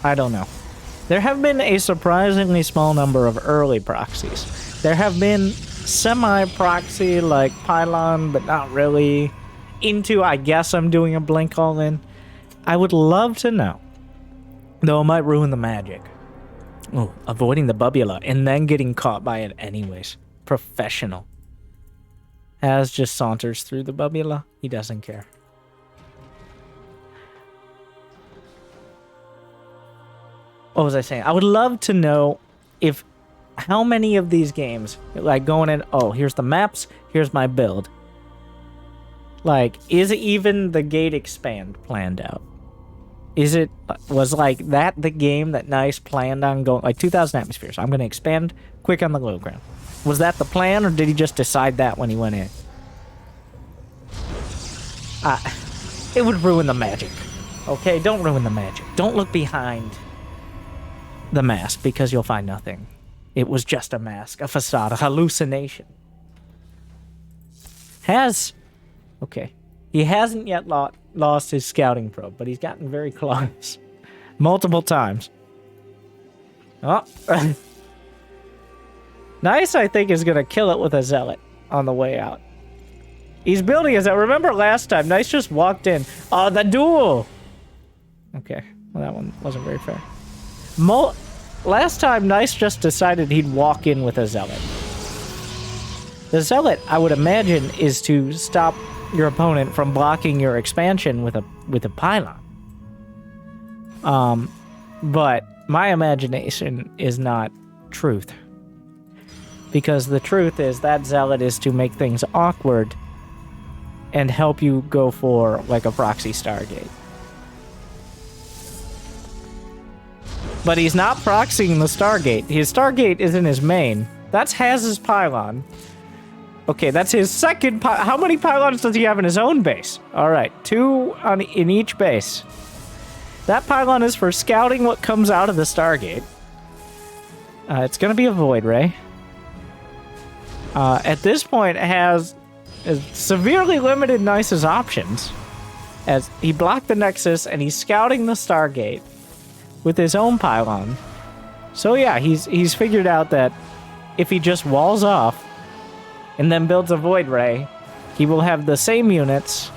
I don't know. There have been a surprisingly small number of early proxies. There have been semi-proxy like Pylon, but not really. Into, I guess I'm doing a blink all in. I would love to know. Though it might ruin the magic. Oh, avoiding the bubula and then getting caught by it anyways. Professional. Haz just saunters through the bubula. He doesn't care. What was I saying? I would love to know if how many of these games, like going in, oh, here's the maps, here's my build. Like, is even the gate expand planned out? Was like that the game that Nice planned on going, like 2,000 atmospheres, I'm going to expand quick on the low ground. Was that the plan, or did he just decide that when he went in? It would ruin the magic. Okay, don't ruin the magic. Don't look behind the mask, because you'll find nothing. It was just a mask, a facade, a hallucination. Okay. He hasn't yet lost his scouting probe, but he's gotten very close. Multiple times. Oh. Nice, I think, is going to kill it with a zealot on the way out. He's building his... Remember last time, Nice just walked in. Oh, the duel! Okay, well, that one wasn't very fair. Last time, Nice just decided he'd walk in with a zealot. The zealot, I would imagine, is to stop your opponent from blocking your expansion with a pylon. But my imagination is not truth. Because the truth is that zealot is to make things awkward and help you go for like a proxy Stargate. But he's not proxying the Stargate. His Stargate is in his main. That's Haz's pylon. Okay, that's his second pylon. How many pylons does he have in his own base? All right, 2 in each base. That pylon is for scouting what comes out of the Stargate. It's going to be a Void Ray. At this point, it has severely limited Nice's options, as he blocked the Nexus and he's scouting the Stargate with his own pylon. So yeah, he's figured out that if he just walls off and then builds a Void Ray, he will have the same units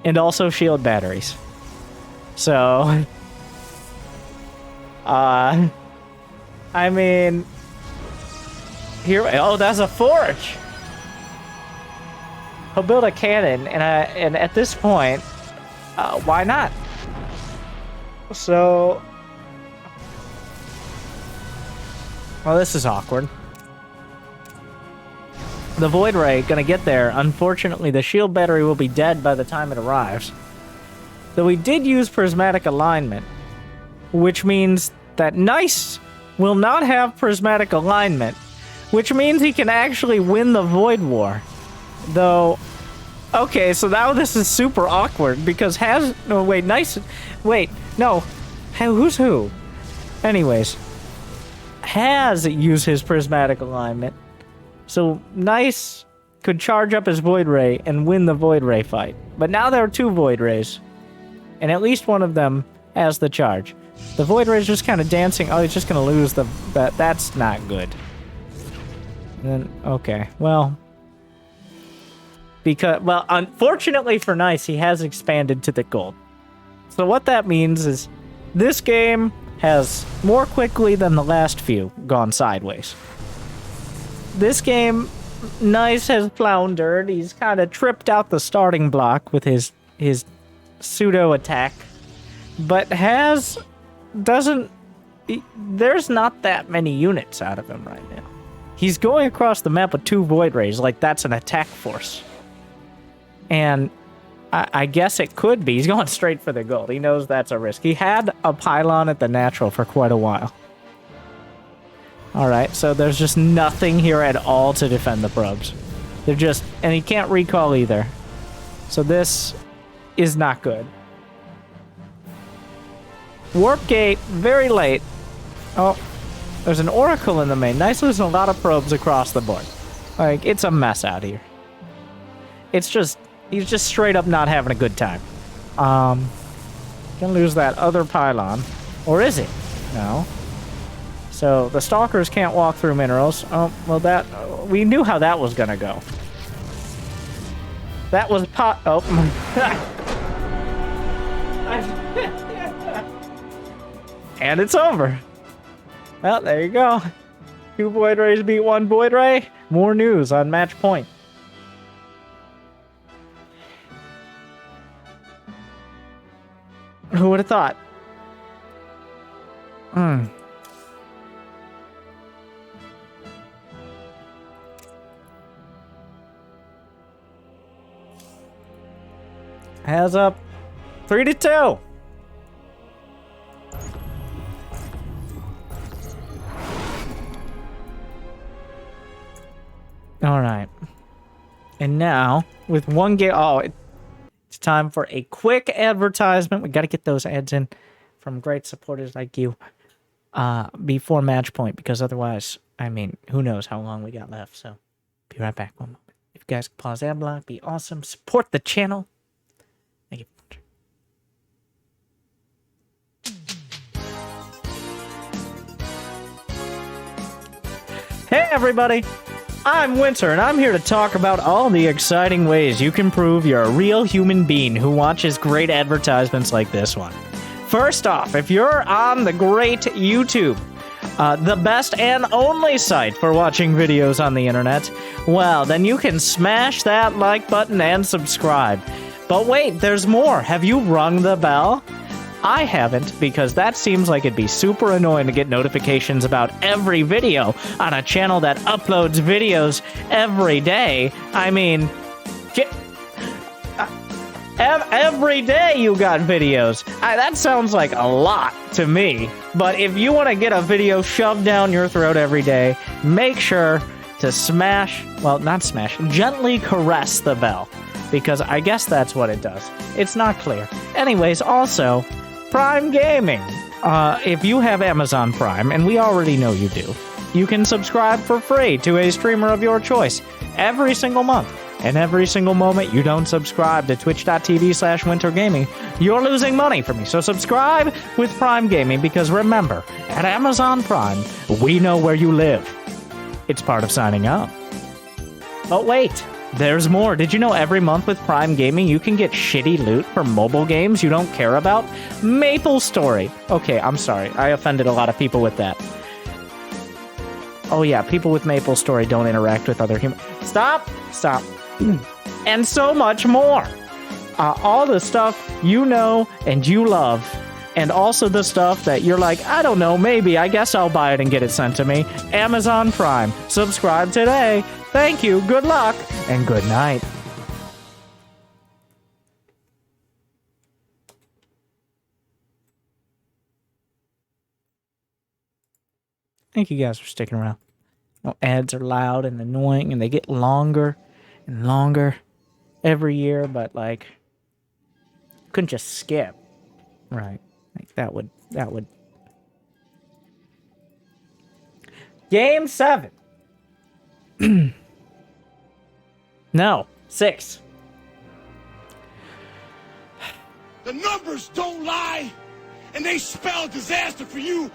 and also shield batteries. So, I mean, here. Oh, that's a forge. He'll build a cannon, and at this point, why not? So, well, this is awkward. The Void Ray gonna get there. Unfortunately, the shield battery will be dead by the time it arrives. Though he did use prismatic alignment, which means that Nice will not have prismatic alignment, which means he can actually win the Void War. Though, okay, so now this is super awkward because Nice, wait, no, who's who? Anyways, Has used his prismatic alignment. So Nice could charge up his Void Ray and win the Void Ray fight. But now there are 2 Void Rays. And at least one of them has the charge. The Void Ray's just kind of dancing. Oh, he's just going to lose that's not good. And then, okay, well. Unfortunately for Nice, he has expanded to the gold. So what that means is this game has more quickly than the last few gone sideways. This game, Nice has floundered. He's kind of tripped out the starting block with his pseudo attack, but there's not that many units out of him right now. He's going across the map with 2 Void Rays like that's an attack force. And I guess it could be. He's going straight for the gold. He knows that's a risk. He had a pylon at the natural for quite a while. Alright, so there's just nothing here at all to defend the probes. And he can't recall either. So this is not good. Warp Gate, very late. Oh, there's an Oracle in the main. Nice losing a lot of probes across the board. Like, it's a mess out here. It's just, he's just straight up not having a good time. Gonna lose that other pylon. Or is it? No. So, the Stalkers can't walk through minerals. Oh, well we knew how that was gonna go. That was oh. And it's over. Well, there you go. 2 Void Rays beat 1 Void Ray. More news on match point. Who would have thought? Has up 3-2. All right. And now, with 1 game... Oh, it's time for a quick advertisement. We got to get those ads in from great supporters like you before match point, because otherwise, I mean, who knows how long we got left. So, be right back. 1 moment. If you guys could pause ad block, be awesome. Support the channel. Thank you. Hey, everybody. I'm Winter, and I'm here to talk about all the exciting ways you can prove you're a real human being who watches great advertisements like this one. First off, if you're on the great YouTube, the best and only site for watching videos on the internet, well, then you can smash that like button and subscribe. But wait, there's more. Have you rung the bell? I haven't, because that seems like it'd be super annoying to get notifications about every video on a channel that uploads videos every day. I mean, Every day you got videos. That sounds like a lot to me. But if you want to get a video shoved down your throat every day, make sure to smash, well, not smash, gently caress the bell. Because I guess that's what it does. It's not clear. Anyways, also, Prime Gaming. If you have Amazon Prime, and we already know you do, you can subscribe for free to a streamer of your choice every single month. And every single moment you don't subscribe to twitch.tv/wintergaming, you're losing money for me. So subscribe with Prime Gaming, because remember, at Amazon Prime, we know where you live. It's part of signing up. But wait, there's more. Did you know every month with Prime Gaming, you can get shitty loot for mobile games you don't care about? MapleStory. Okay, I'm sorry. I offended a lot of people with that. Oh yeah, people with MapleStory don't interact with other humans. Stop! And so much more. All the stuff you know and you love. And also the stuff that you're like, I don't know, maybe, I guess I'll buy it and get it sent to me. Amazon Prime. Subscribe today. Thank you, good luck, and good night. Thank you guys for sticking around. Ads are loud and annoying, and they get longer and longer every year, but like, couldn't just skip, right? Like that would. Game 7. No, 6. The numbers don't lie, and they spell disaster for you.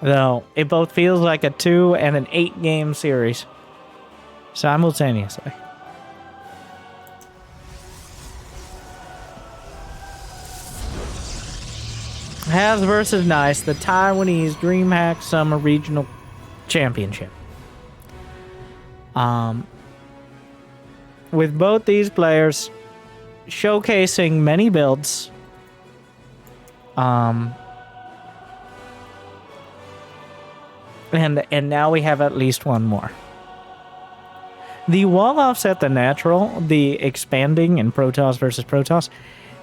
Though it both feels like a 2 and an 8 game series simultaneously. Has versus Nice, the Taiwanese Dreamhack Summer Regional Championship. With both these players showcasing many builds, and now we have at least one more. The wall offset, the natural, the expanding in Protoss versus Protoss,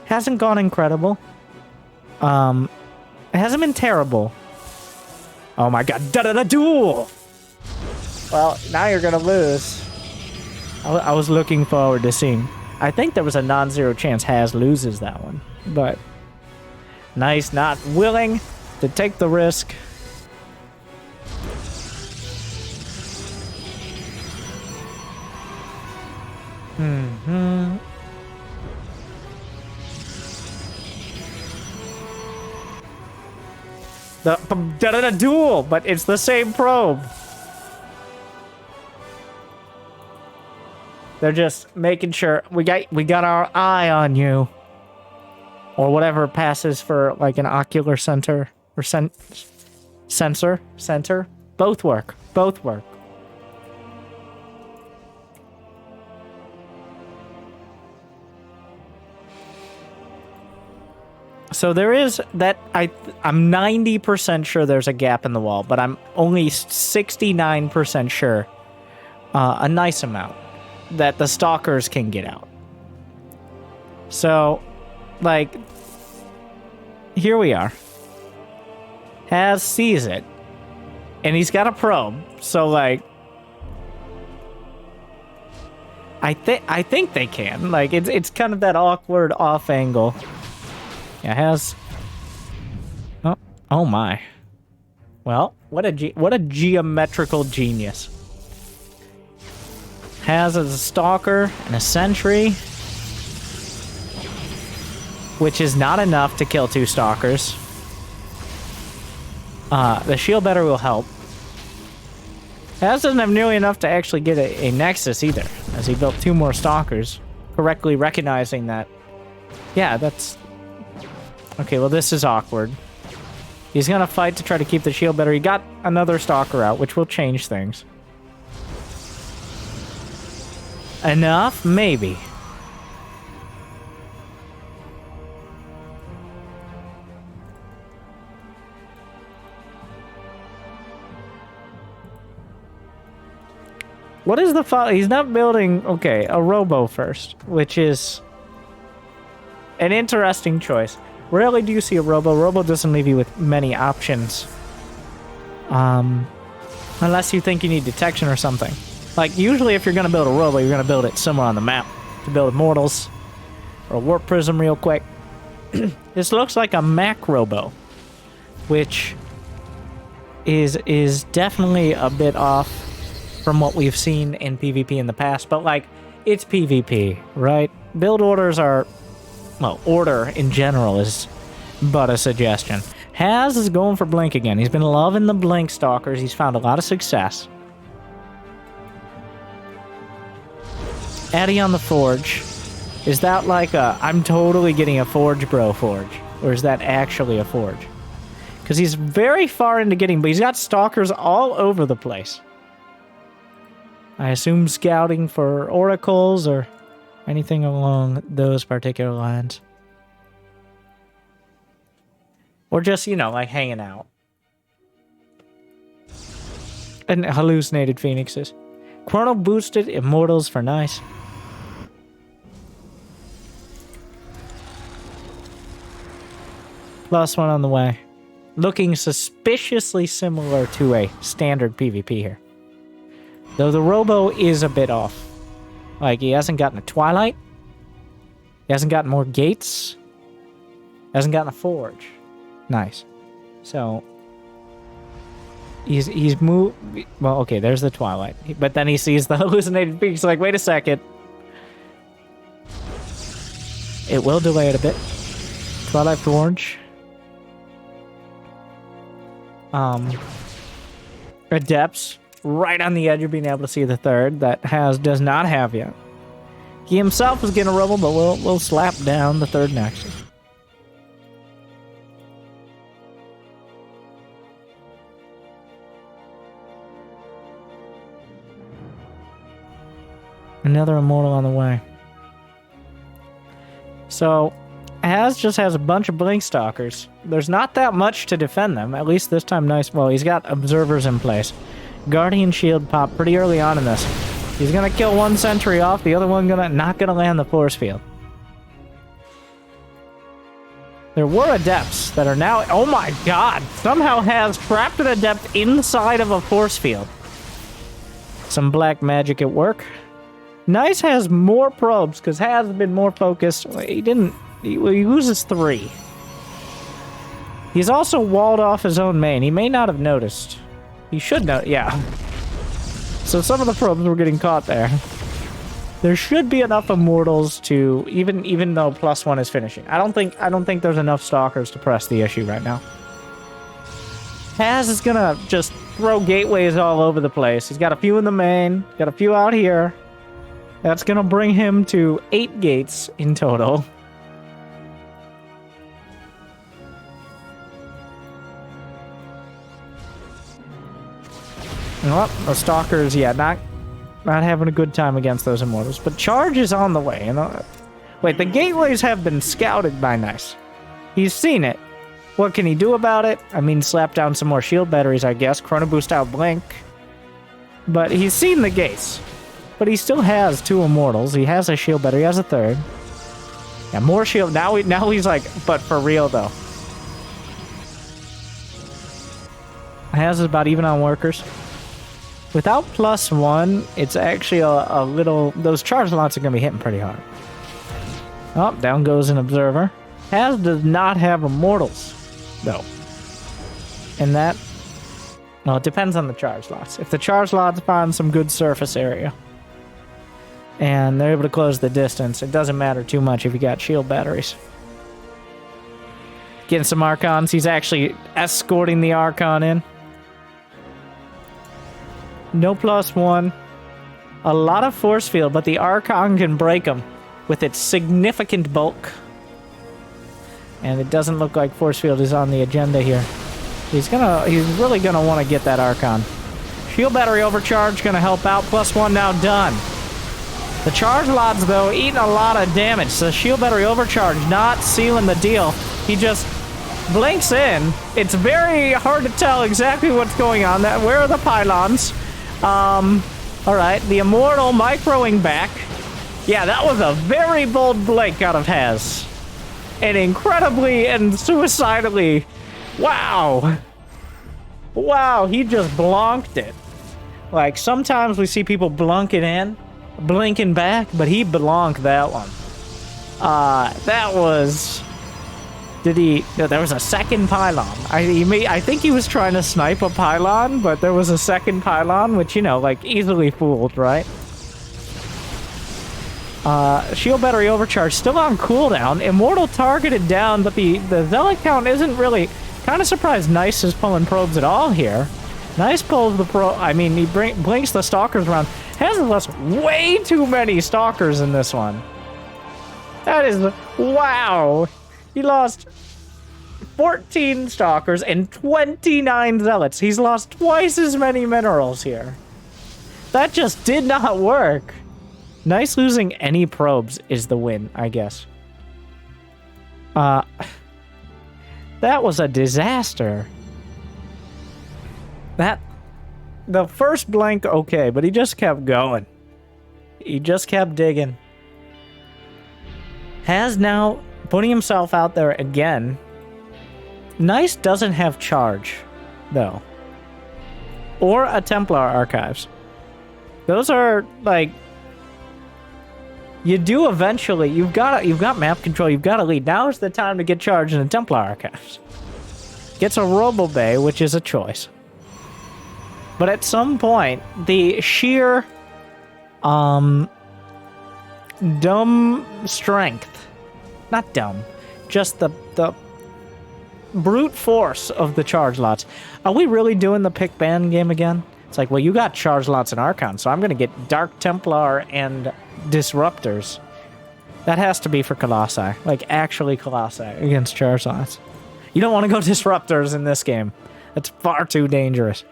hasn't gone incredible. It hasn't been terrible. Oh my god, da-da-da duel! Well, now you're gonna lose. I was looking forward to seeing. I think there was a non-zero chance Haz loses that one, but Nice not willing to take the risk. The duel, but it's the same probe. They're just making sure we got our eye on you, or whatever passes for like an ocular center or sensor. Both work. Both work. So there is that. I'm 90% sure there's a gap in the wall, but I'm only 69% sure, a nice amount, that the stalkers can get out. So, like, here we are. Haz sees it, and he's got a probe. So, like, I think they can. Like, it's kind of that awkward off angle. Yeah, Haz. Oh my. Well, what a geometrical genius. Haz a stalker and a sentry, which is not enough to kill 2 stalkers. The shield better will help. Haz doesn't have nearly enough to actually get a nexus either, as he built 2 more stalkers, correctly recognizing that. Yeah, that's. Okay, well, this is awkward. He's gonna fight to try to keep the shield better. He got another stalker out, which will change things. Enough? Maybe. What is the he's not building, okay, a robo first, which is an interesting choice. Rarely do you see a Robo. Robo doesn't leave you with many options. Unless you think you need detection or something. Like, usually if you're going to build a Robo, you're going to build it somewhere on the map. To build Immortals. Or a Warp Prism real quick. This looks like a Mac Robo. Which is definitely a bit off from what we've seen in PvP in the past. But, like, it's PvP, right? Build orders are... Well, order in general is but a suggestion. Haz is going for Blink again. He's been loving the Blink Stalkers. He's found a lot of success. Addy on the Forge. Is that like a, I'm totally getting a Forge bro Forge? Or is that actually a Forge? Because he's very far into getting, but he's got Stalkers all over the place. I assume scouting for Oracles or anything along those particular lines. Or just, you know, like hanging out. And hallucinated Phoenixes. Chrono boosted Immortals for nice. +1 on the way. Looking suspiciously similar to a standard PvP here. Though the Robo is a bit off. Like, he hasn't gotten a Twilight. He hasn't gotten more Gates. Hasn't gotten a Forge. Nice. So, he's moved... Well, okay, there's the Twilight. But then he sees the hallucinated peaks, like, wait a second. It will delay it a bit. Twilight Forge. Adepts. Right on the edge of being able to see the third. That does not have yet. He himself is getting a Robo, but we'll slap down the third next. Another Immortal on the way. So, Haz just has a bunch of Blink Stalkers. There's not that much to defend them. At least this time, nice. Well, he's got Observers in place. Guardian Shield popped pretty early on in this. He's gonna kill one sentry off, the other one not gonna land the force field. There were Adepts that are now... Oh my god! Somehow Haz trapped an Adept inside of a force field. Some black magic at work. Nice has more probes, because Haz has been more focused. He loses 3. He's also walled off his own main. He may not have noticed. He should know, yeah. So some of the probes were getting caught there. There should be enough Immortals to, even though +1 is finishing. I don't think there's enough Stalkers to press the issue right now. Haz is gonna just throw gateways all over the place. He's got a few in the main, got a few out here. That's gonna bring him to 8 gates in total. Well, the Stalkers, yeah, not having a good time against those Immortals. But Charge is on the way. Wait, the gateways have been scouted by Nice. He's seen it. What can he do about it? I mean, slap down some more shield batteries, I guess. Chrono Boost out Blink. But he's seen the gates. But he still has 2 Immortals. He has a shield battery. He has a 3rd. Yeah, more shield. Now he's like, but for real, though. Haz is about even on workers. Without +1, it's actually a little... Those charge lots are going to be hitting pretty hard. Oh, down goes an Observer. Haz does not have Immortals, though. And that... Well, it depends on the charge lots. If the charge lots find some good surface area, and they're able to close the distance, it doesn't matter too much if you got shield batteries. Getting some Archons. He's actually escorting the Archon in. No +1. A lot of force field, but the Archon can break them with its significant bulk. And it doesn't look like force field is on the agenda here. He's really gonna want to get that Archon. Shield battery overcharge gonna help out. +1 now done. The charge lots, though, eating a lot of damage. So shield battery overcharge not sealing the deal. He just blinks in. It's very hard to tell exactly what's going on. Where are the pylons? Alright, the Immortal microing back. Yeah, that was a very bold blink out of Haz. And incredibly and suicidally. Wow. Wow, he just blonked it. Like, sometimes we see people blunking in, blinking back, but he blonked that one. That was... Did he... No, there was a second pylon. I think he was trying to snipe a pylon, but there was a second pylon, which, you know, like, easily fooled, right? Shield battery overcharge, still on cooldown. Immortal targeted down, but the Zealot count isn't really... Kind of surprised Nice is pulling probes at all here. Nice pulls the I mean, he blinks the Stalkers around. Has lost way too many Stalkers in this one. That is... Wow! He lost 14 Stalkers and 29 Zealots. He's lost twice as many minerals here. That just did not work. Nice losing any probes is the win, I guess. That was a disaster. The first blank, okay, but he just kept going. He just kept digging. Has now putting himself out there again. Nice doesn't have charge, though. Or a Templar Archives. Those are, like... You do eventually. You've got map control. You've got to lead. Now is the time to get charged in the Templar Archives. Gets a Robo Bay, which is a choice. But at some point, the sheer, dumb strength, not dumb, just the brute force of the charge lots. Are we really doing the pick ban game again? It's like, well, you got charge lots in Archon, so I'm going to get Dark Templar and Disruptors. That has to be for Colossi. Like, actually Colossi against charge lots. You don't want to go Disruptors in this game. That's far too dangerous.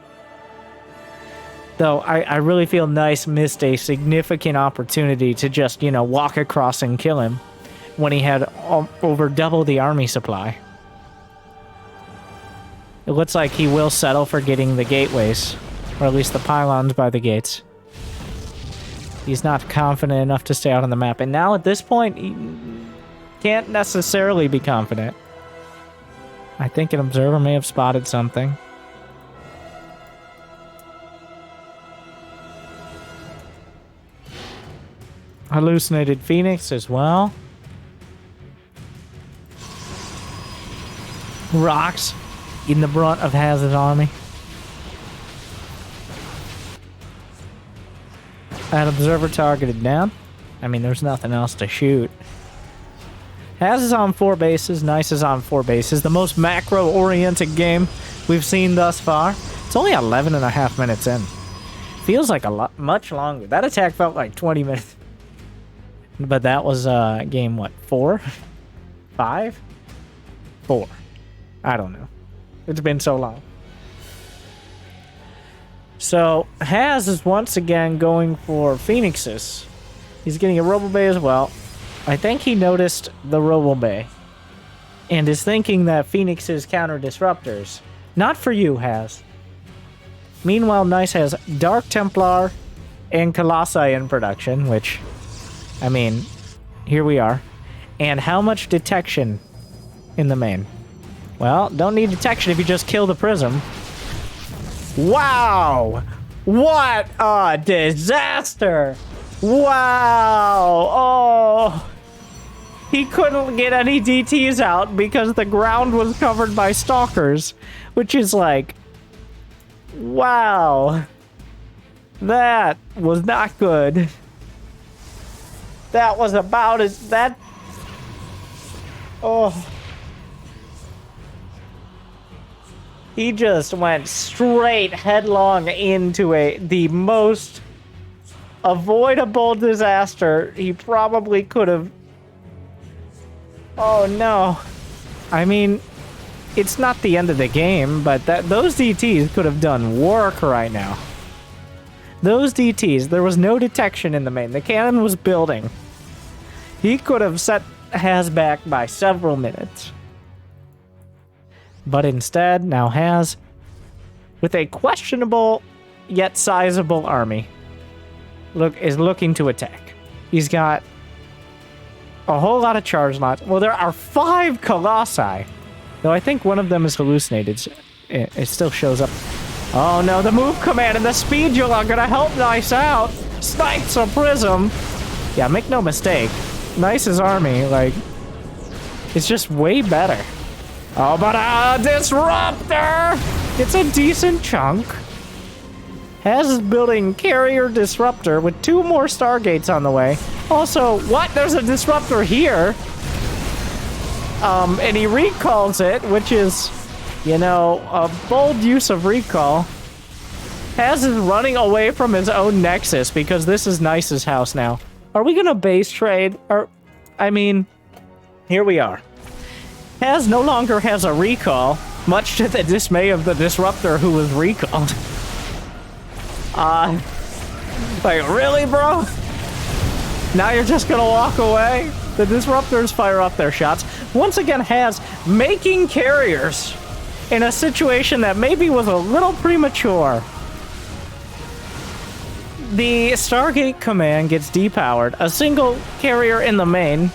Though, I really feel Nice missed a significant opportunity to just, you know, walk across and kill him when he had over double the army supply. It looks like he will settle for getting the gateways, or at least the pylons by the gates. He's not confident enough to stay out on the map. And now at this point, he can't necessarily be confident. I think an observer may have spotted something. Hallucinated Phoenix as well. Rocks in the brunt of Haz's army. That observer targeted down. I mean, there's nothing else to shoot. Haz is on 4 bases. Nice is on 4 bases. The most macro-oriented game we've seen thus far. It's only 11 and a half minutes in. Feels like a lot, much longer. That attack felt like 20 minutes. But that was game, what, 4? 5? 4. I don't know. It's been so long. So, Haz is once again going for Phoenixes. He's getting a Robo Bay as well. I think he noticed the Robo Bay and is thinking that Phoenixes counter Disruptors. Not for you, Haz. Meanwhile, Nice has Dark Templar and Colossi in production, which, I mean, here we are. And how much detection in the main? Well, don't need detection if you just kill the Prism. Wow! What a disaster! Wow! Oh! He couldn't get any DTs out because the ground was covered by Stalkers, which is like... Wow! That was not good. That was about as... That... Oh... He just went straight headlong into the most avoidable disaster he probably could have. Oh no. I mean, it's not the end of the game, but those DTs could have done work right now. Those DTs, there was no detection in the main. The cannon was building. He could have set Haz back by several minutes. But instead, now Haz, with a questionable yet sizable army, is looking to attack. He's got A whole lot of charge lots. Well, there are 5 Colossi. Though I think one of them is hallucinated. It still shows up. Oh no, the move command and the speed drill are gonna help Nice out. Snipes a prism. Yeah, make no mistake. Nice's army, like, it's just way better. Oh, but Disruptor! It's a decent chunk. Has is building Carrier Disruptor with 2 more Stargates on the way. Also, what? There's a Disruptor here. And he recalls it, which is, you know, a bold use of recall. Has is running away from his own Nexus because this is Nice's house now. Are we gonna base trade? Or, I mean, here we are. Has no longer has a recall, much to the dismay of the Disruptor who was recalled. Like, really, bro? Now you're just gonna walk away? The Disruptors fire up their shots. Once again, Has making carriers in a situation that maybe was a little premature. The Stargate command gets depowered. A single carrier in the main.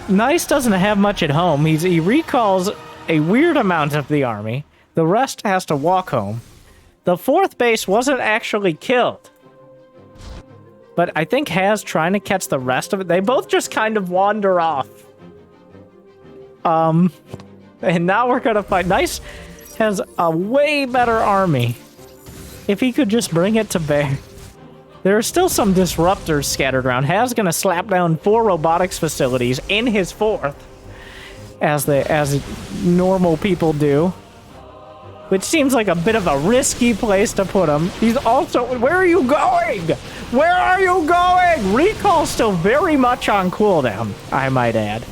Nice doesn't have much at home. He recalls a weird amount of the army. The rest has to walk home. The 4th base wasn't actually killed. But I think Has trying to catch the rest of it. They both just kind of wander off. And now we're gonna fight. Nice has a way better army. If he could just bring it to bear. There are still some Disruptors scattered around. Has gonna slap down 4 robotics facilities in his 4th. As normal people do. Which seems like a bit of a risky place to put him. He's also... Where are you going? Where are you going? Recall's still very much on cooldown, I might add.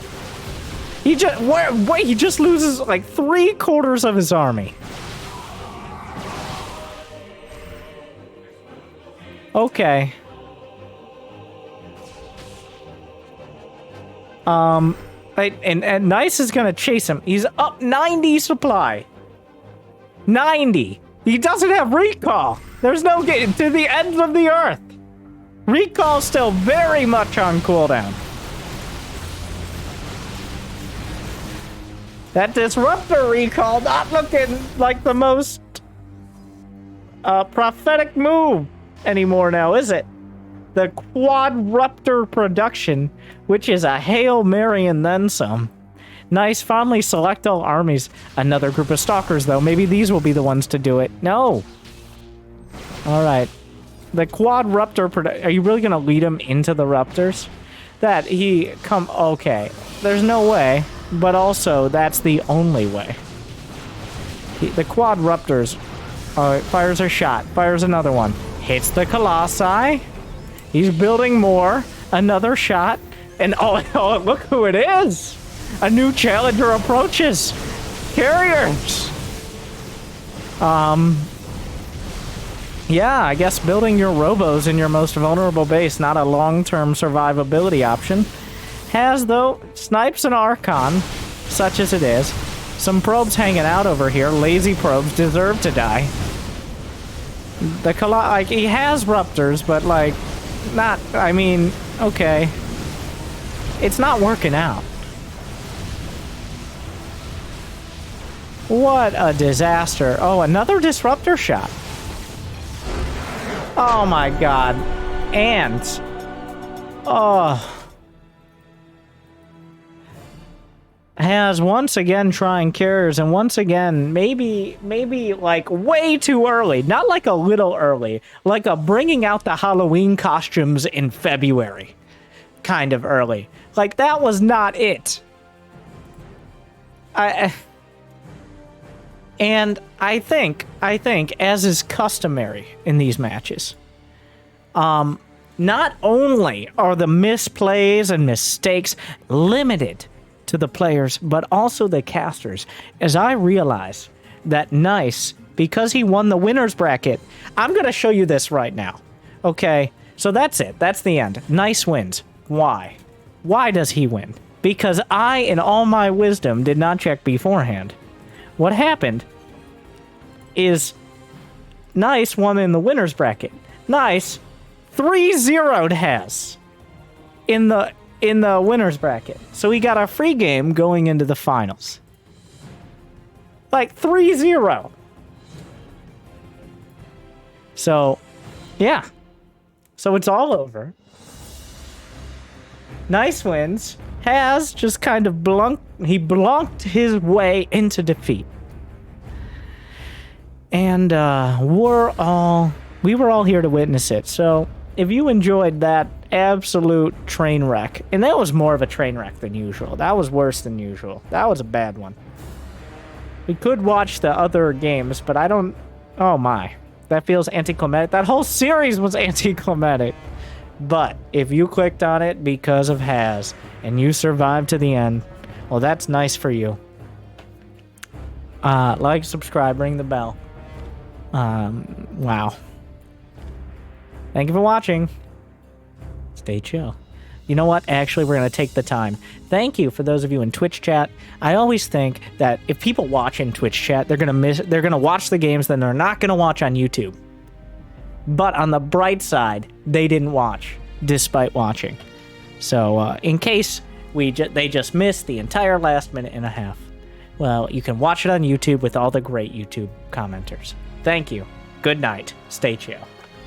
He just... Wait, he just loses like 3/4 of his army. Okay. And Nice is gonna chase him. He's up 90 supply. 90. He doesn't have recall. There's no getting to the ends of the earth. Recall's still very much on cooldown. That Disruptor recall not looking like the most prophetic move anymore now, is it? The Quadruptor production, which is a Hail Mary and then some. Nice, finally select all armies. Another group of Stalkers, though. Maybe these will be the ones to do it. No. All right. The Quadruptor... Are you really going to lead him into the Ruptors? That he come... Okay. There's no way. But also, that's the only way. The Quadruptors... fires a shot. Fires another one. Hits the Colossi. He's building more. Another shot. And oh, look who it is! A new challenger approaches. Carriers. Yeah, I guess building your robos in your most vulnerable base, not a long-term survivability option. Has, though, snipes an Archon, such as it is. Some probes hanging out over here. Lazy probes deserve to die. Like, he has Ruptors, but, like, not, I mean, okay. It's not working out. What a disaster. Oh, another Disruptor shot. Oh my god. Ants. Oh. Has once again trying carriers, and once again, maybe like way too early. Not like a little early. Like a bringing out the Halloween costumes in February. Kind of early. Like, that was not it. And I think, as is customary in these matches, not only are the misplays and mistakes limited to the players, but also the casters, as I realize that Nice, because he won the winner's bracket, I'm going to show you this right now. Okay, so that's it. That's the end. Nice wins. Why? Why does he win? Because I, in all my wisdom, did not check beforehand. What happened is Nice won in the winner's bracket. Nice 3-0'd Has in the in the winners bracket. So we got a free game going into the finals. Like 3-0. So, yeah. So it's all over. Nice wins. Has just kind of blunked his way into defeat. And we were all here to witness it. So if you enjoyed that absolute train wreck, and that was more of a train wreck than usual. That was worse than usual. That was a bad one. We could watch the other games, but I don't... Oh my. That feels anticlimactic. That whole series was anticlimactic. But if you clicked on it because of Haz, and you survived to the end, well, that's nice for you. Like, subscribe, ring the bell. Wow. Thank you for watching. Stay chill. You know what? Actually, we're going to take the time. Thank you for those of you in Twitch chat. I always think that if people watch in Twitch chat, they're going to watch the games, then they're not going to watch on YouTube. But on the bright side, they didn't watch, despite watching. So, in case they just missed the entire last minute and a half, well, you can watch it on YouTube with all the great YouTube commenters. Thank you. Good night. Stay chill.